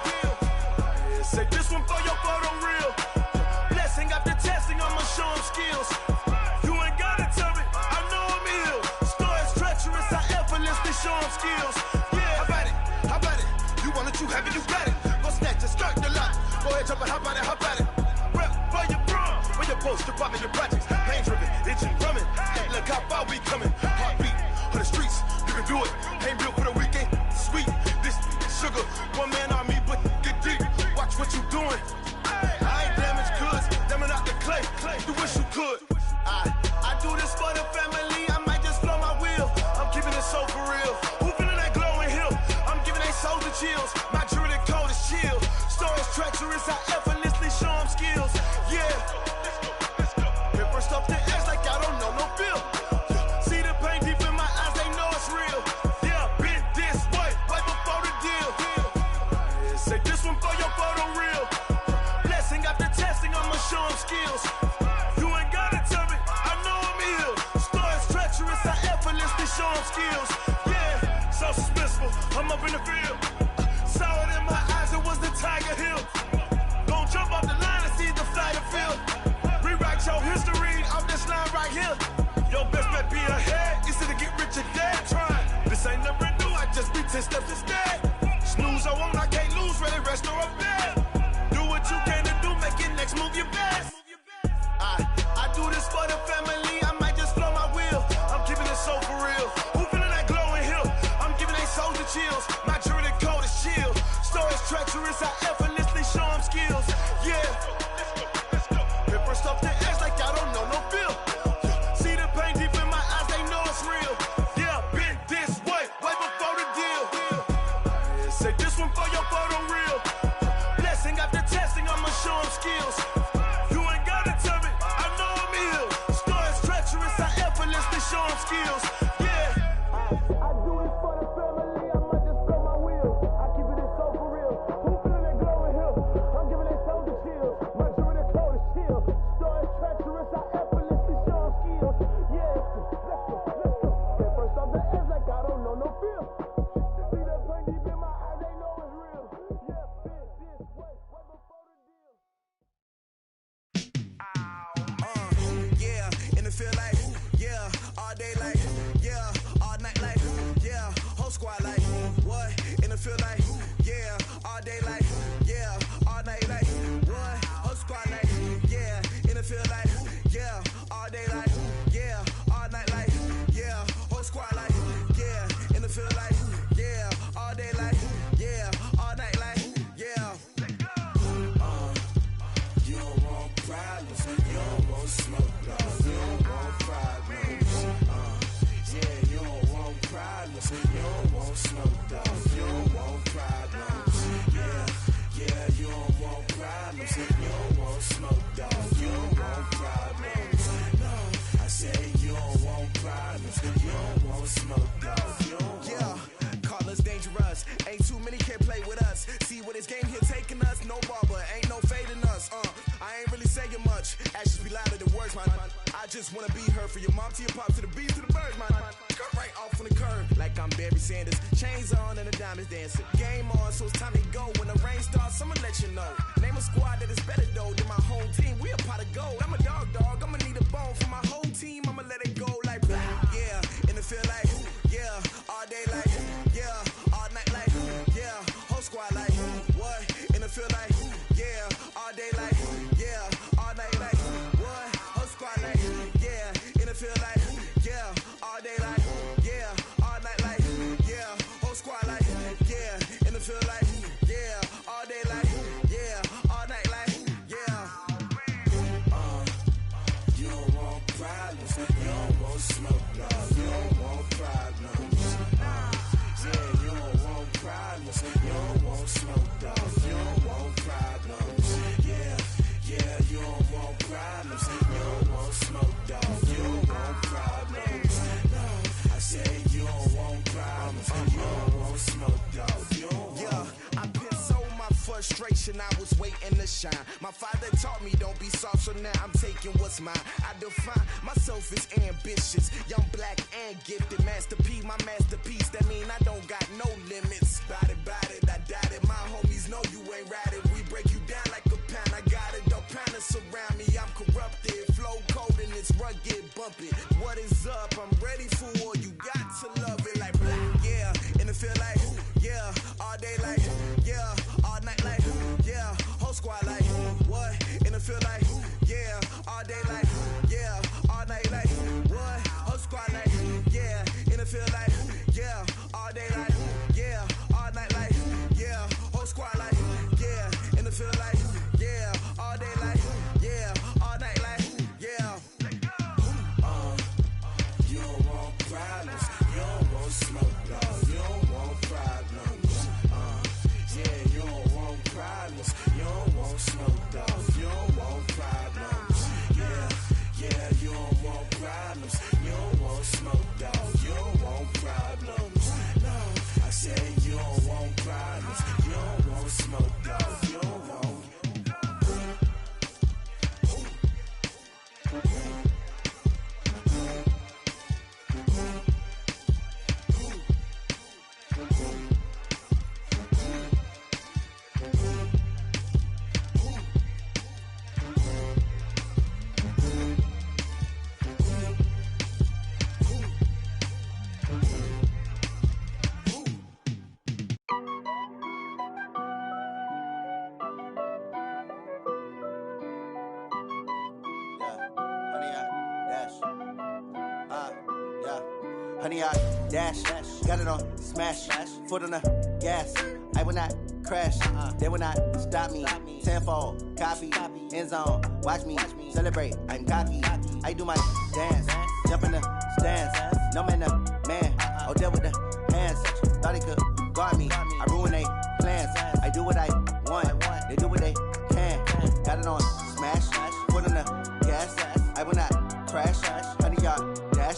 Speaker 3: Say this one for your photo real. Blessing after testing, I'ma show them skills. You ain't gotta tell me, I know I'm ill. Stories treacherous, I effortlessly show them skills. Yeah, how about it? How about it? You want it, you have it, you got it. Go snatch it, skirt the lot. Go ahead, jump it, how about it, how about it? Rep for your bro, for your poster, popping your projects. Pain driven, itching, drumming. Hey, look how far we coming. Heartbeat for the streets, you can do it. Ain't built for the weekend, sweet. This sugar, one man army, but get deep. Watch what you doing. I ain't damaged goods, damn it out the clay. You wish you could.
Speaker 19: I'm up in the field. Saw it in my eyes, it was the Tiger Hill. Gon' jump off the line and see the flight of field. Rewrite your history off this line right here. Your best bet be ahead, easy to get rich or dead trying. This ain't never new, I just be 10 steps instead. Snooze I won't, I can't lose, ready, rest or up bed. Do what you can to do, make your next move your best. I do this for the family, I might just blow my wheel. I'm keeping it so for real. Who feeling that glowing hill? I'm giving they souls the chills. My jury the code is chill. Stories treacherous, I effortlessly show them skills. Yeah. Paper stuff the edge like I don't know no feel. See the pain deep in my eyes, they know it's real. Yeah, been this way before the deal. Say this one for your photo reel. Blessing after testing, I'ma show them skills. You ain't gotta tell me, I know I'm ill. Stories treacherous, I effortlessly show them skills. Yeah. I do it for the family, I might just blow my wheel. I keep it so for real. Who feeling that glowing hill? I'm giving they souls the chills. My jury the code is chill. Stories treacherous, I effortlessly show them skills. Yeah. Let's go. Get first off the edge like I don't know no feel. See the pain deep in my eyes, they know it's real. Yeah, been this way before the deal.
Speaker 11: Yeah, in the field like, yeah, all day like, yeah, all night like, yeah, whole squad like, what? In the field like, yeah, all day like, yeah, all night like, what? Whole squad like, yeah, in the field like, yeah, all day like, yeah, all night like, yeah, whole squad like, yeah, in the field like, yeah, all day like, yeah, all night like, yeah. You don't want problems, you don't want smoke, dog. You don't want problems. Yeah, you don't want problems, you don't want smoke, dog. You don't want problems. Yeah, you don't want problems, you don't want smoke, dog. You don't want problems. No, I say you don't want problems, you don't want smoke, dog. You don't yeah, call us dangerous. Ain't too many can play with us. See what this game here taking us. No barber, ain't no fading us. I ain't really saying much. Actions be louder than words, man. I just wanna be heard. For your mom to your pop to the beat to the birds, man. Cut right off on the curb like I'm Barry Sanders. Chains on and the diamonds dancing. Game on, so it's time to go. When the rain starts, I'ma let you know. Name a squad that is better though than my home team. We a pot of gold. I'm a dog. I'ma need a bone for my whole team. I'ma let it go like yeah. In the field like yeah. All day like yeah. All night like yeah. Whole squad like what? In the field like yeah. All day like yeah. All night like what? Whole squad like yeah. In the field like yeah. All day like yeah. All night like yeah. Whole squad like yeah. In the field like yeah. All day like yeah. All night like yeah. You don't want problems, you don't want smoke, dog. You don't want problems. Yeah, you don't want problems, you don't want smoke, dog. You don't want problems. Yeah, you don't want problems, you don't want smoke, dog. You don't want problems. No, I say you don't want problems, you don't want smoke, dog. You don't yeah, I pissed so my frustration, I was waiting to shine. My father taught me don't be soft, so now I'm taking what's mine. I define myself as ambitious, young, black, and gifted. Master P, my masterpiece, that mean I don't got no limits. Bout it, I doubt it. My homies know you ain't ratted. We break you down like a pound. I got it, don't pound it surround me. I'm corrupted, flow cold and it's rugged, bump it. What is up? I'm ready for war. You got to love it like yeah. In the field like yeah. All day like yeah. All night like yeah. Whole squad like what? In the field like yeah. All day like yeah. All night like what? Whole squad like yeah. In the field like yeah. All day like yeah. All night like yeah. Whole squad like yeah. In the field like yeah. All day like yeah. All night like yeah.
Speaker 9: 100-yard dash. Got it on smash. Foot on the gas. I will not crash. They will not stop me. Tenfold, copy, end zone. Watch me celebrate. I'm cocky. I do my dance. Jump in the stands. No man, man. Oh, there with the hands. Thought he could guard me. I ruin they plans. I do what I want. They do what they can. Got it on smash. Foot on the gas. I will not crash. 100-yard dash.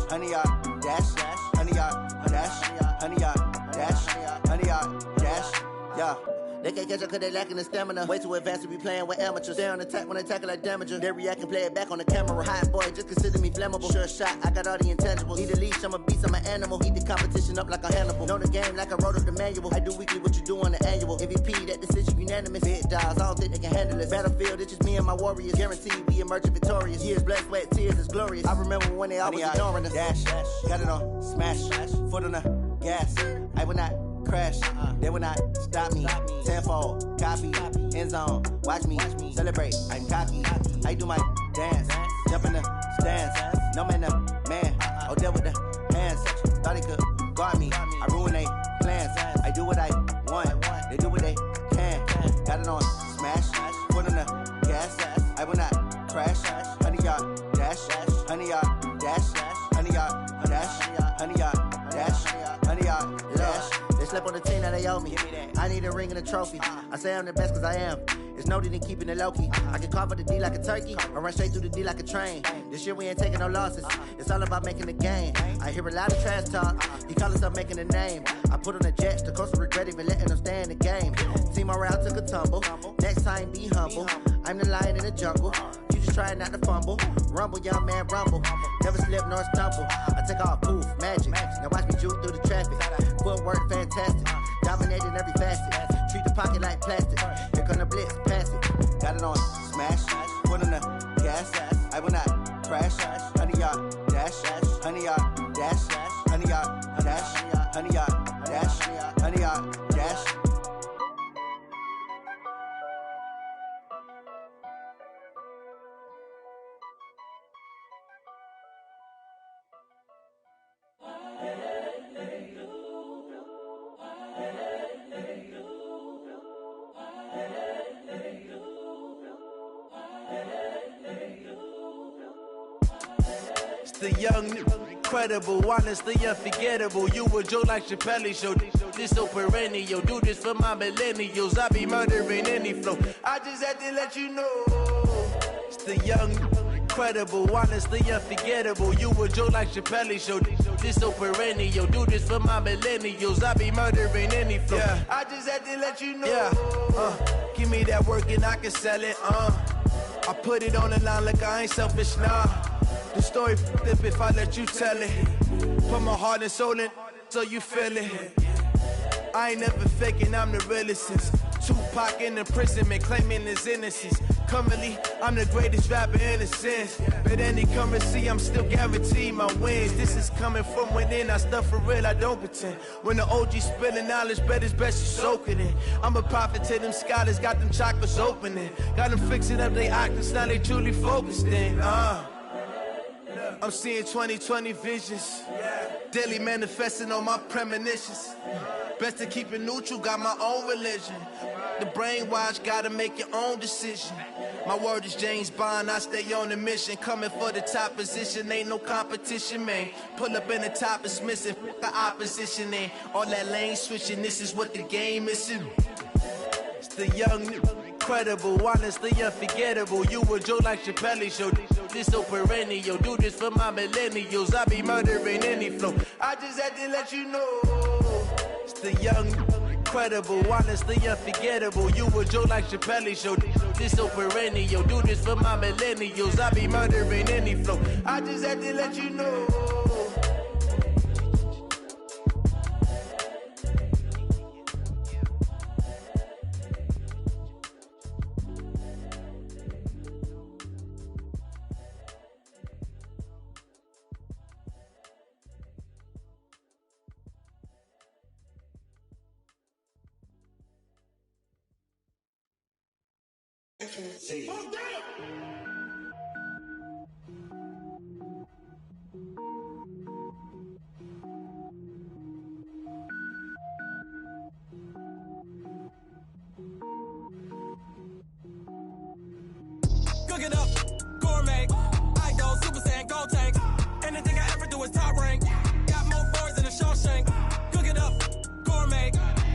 Speaker 9: 100-yard dash. 100-yard dash. 100-yard dash. 100-yard dash. Yeah. They can't catch up cause they lacking the stamina. Way too advanced to be playing with amateurs. Stay on attack when they tackle like damager. They react and play it back on the camera. Hot boy, just consider me flammable. Sure shot, I got all the intangibles. Need a leash, I'm a beast, I'm an animal. Eat the competition up like a Hannibal. Know the game like I wrote up the manual. I do weekly what you do on the annual. MVP, that decision unanimous. Big dogs, I don't think they can handle it. Battlefield, it's just me and my warriors. Guaranteed we emerge victorious. Years, blood, sweat, tears, it's glorious. I remember when they always ignoring us. Dash, got it on smash. Foot on the gas. I will not crash. They will not stop me. Tenfold, copy, end zone. Watch me celebrate. I'm cocky. I do my dance. Jump in the stands. No man, man. Oh, there with the hands. Thought he could guard me. I ruin they plans. I do what I want. They do what they can. Got it on smash. Foot on the gas. I will not crash. 100-yard dash. 100-yard dash. 100-yard dash. 100-yard dash. 100-yard dash. They slept on the team that they owe me. I need a ring and a trophy. I say I'm the best cause I am. It's noted in keeping it low-key. I can carve up the D like a turkey or run straight through the D like a train. This year we ain't taking no losses. It's all about making the game. I hear a lot of trash talk. He call himself making a name. I put on the Jets. The coach will regret even letting them stay in the game. Team morale took a tumble. Next time be humble. I'm the lion in the jungle. You just try not to fumble. Rumble, young man, rumble. Never slip nor stumble. I take off, poof, magic. Now watch me juke through the traffic. Footwork fantastic. Dominating every facet. Treat the pocket like plastic. Here come the blitz, pass it. Got it on smash. Foot on the gas. I will not crash. 100-yard dash. 100-yard dash. 100-yard dash. 100-yard dash. 100-yard dash.
Speaker 20: The young, incredible, honestly unforgettable. You a Joe like Chappelle show. This so perennial. Do this for my millennials. I be murdering any flow. I just had to let you know. It's the young, incredible, honestly unforgettable. You a Joe like Chappelle show. This so perennial. Do this for my millennials. I be murdering any flow. Yeah. I just had to let you know. Yeah. Give me that work and I can sell it. I put it on the line like I ain't selfish, nah. The story flip if I let you tell it. Put my heart and soul in so you feel it. I ain't never faking, I'm the realest since Tupac in imprisonment, claiming his innocence. Currently, I'm the greatest rapper in a sense. But any currency, I'm still guaranteed my wins. This is coming from within, I stuff for real, I don't pretend. When the OG spilling knowledge, bet it's best you soak it in. I'm a prophet to them scholars, got them chakras opening. Got them fixing up they octaves, now they truly focused in. I'm seeing 2020 visions. Daily manifesting on my premonitions. Best to keep it neutral, got my own religion. The brainwash, gotta make your own decision. My word is James Bond, I stay on the mission. Coming for the top position, ain't no competition, man. Pull up in the top, it's missing, the opposition ain't. All that lane switching, this is what the game is. It's the young, incredible, honestly unforgettable. You a Joe like Chappelle show. This so perennial. Do this for my millennials. I be murdering any flow. I just had to let you know. It's the young, incredible, honestly unforgettable. You a Joe like Chappelle show. This so perennial. Do this for my millennials. I be murdering any flow. I just had to let you know.
Speaker 21: See.
Speaker 13: Cook it up, gourmet. I go Super Saiyan, gold tank. Anything I ever do is top rank. Got more boys than a Shawshank. Cook it up, gourmet.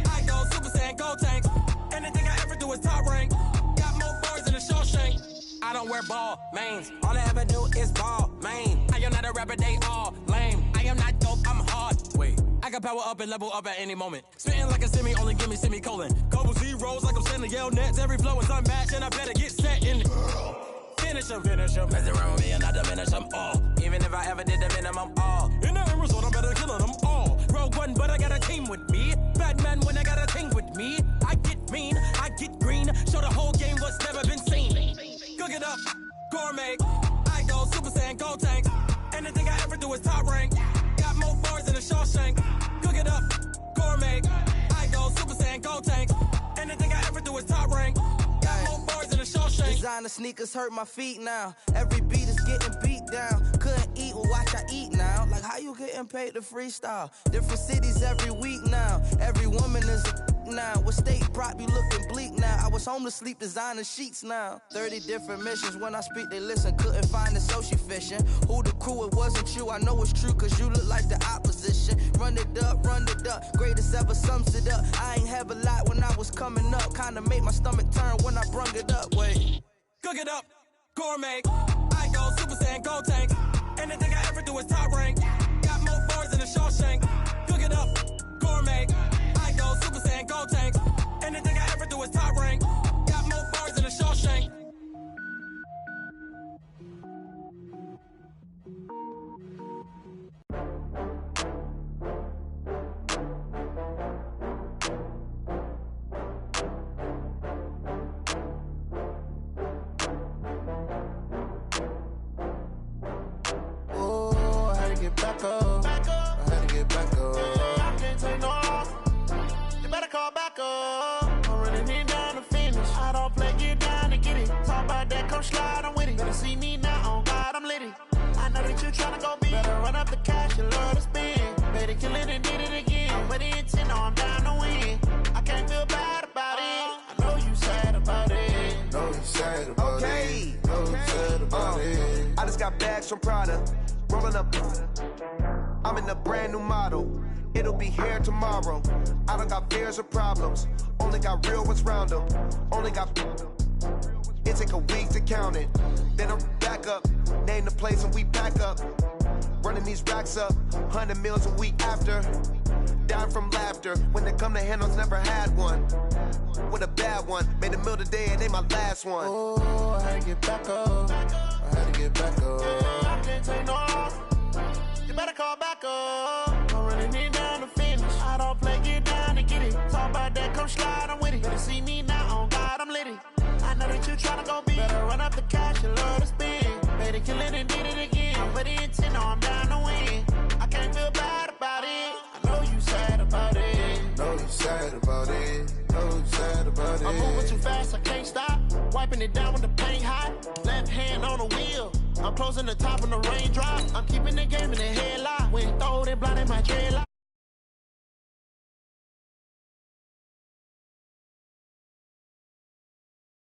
Speaker 13: I go Super Saiyan, gold tank. Anything I ever do is top rank. Got more boys than a Shawshank. I don't wear ball mains. All I ever do is ball main. I am not a rapper, they all lame. I am not dope, I'm hard. Wait, I can power up and level up at any moment. Spitting like a semi, only give me semicolon. Couple zeros like I'm sending yell nets. Every flow is unmatched and I better get set in. Finish them. Mess around with me and I diminish them all. Even if I ever did the minimum all. In the end result, I'm better killing them all. Rogue One, but I got a team with me. Batman when I got a thing with me. I get mean, I get green. Show the whole game what's never been seen. Cook it up, gourmet. I go Super Saiyan, gold tank. Anything I ever do is top rank. Got more bars than a Shawshank. Cook it up, gourmet. I go Super Saiyan, gold tank. Anything I ever do is top rank. Got more bars than a Shawshank.
Speaker 20: Designer sneakers hurt my feet now. Every beat is getting beat down. Couldn't eat, well watch I eat now. Like how you getting paid to freestyle? Different cities every week now. Every woman is a now. With state prop, you looking bleak now. I was home to sleep, designing sheets now. 30 different missions. When I speak, they listen. Couldn't find it, so she fishing. Who the crew? It wasn't you. I know it's true, cause you look like the opposition. Run it up. Greatest ever sums it up. I ain't have a lot when I was coming up. Kinda made my stomach turn when I brung it up. Wait.
Speaker 13: Cook it up, gourmet. I go Super Saiyan, gold tank. Anything I ever do is top rank. Got more bars than a Shawshank. Cook it up, gourmet. I go Super Saiyan, gold tank. Anything I ever do is top rank. Got more bars than a Shawshank.
Speaker 3: Back up. I had to get back up. I can't take no loss. You better call back up. I'm running it down to finish. I don't play, get down to get it. Talk about that, come slide, I'm with it. Better see me now, on God, I'm litty. I know that you tryna go big. Better run up the cash, you love to spend. Better kill it and did it again. I'm with the intent, no, I'm down to win. I can't feel bad about it. I know you sad about it.
Speaker 11: Know you sad about it. Know you sad about it.
Speaker 3: I just got bags from Prada. Rolling up, I'm in a brand new model. It'll be here tomorrow. I don't got fears or problems. Only got real ones round them. Only got. It take a week to count it. Then I'm back up. Name the place and we pack up. Running these racks up. 100 meals a week after. Down from laughter. When they come to handles, never had one. With a bad one. Made a meal today and ain't my last one.
Speaker 11: Oh, I had to get back up. I had to get back up.
Speaker 3: I can't take no loss. You better call back up. I'm running it down to finish. I don't play, get down to get it. Talk about that, come slide, I'm with it. Better see me now, on God, I'm litty. I know that you tryna go big. Better run up the cash, you love to spend. Better kill it and did it again. I'm with the intent, no, I'm down to win. I can't feel bad about it. I know you sad about it.
Speaker 11: Know you sad about it. Know you sad about it.
Speaker 3: I'm moving too fast, I can't stop. Wiping it down with the paint hot. Left hand on the wheel. I'm closing the top when the raindrop. I'm keeping the game in the headlock. When throw it blind in my dread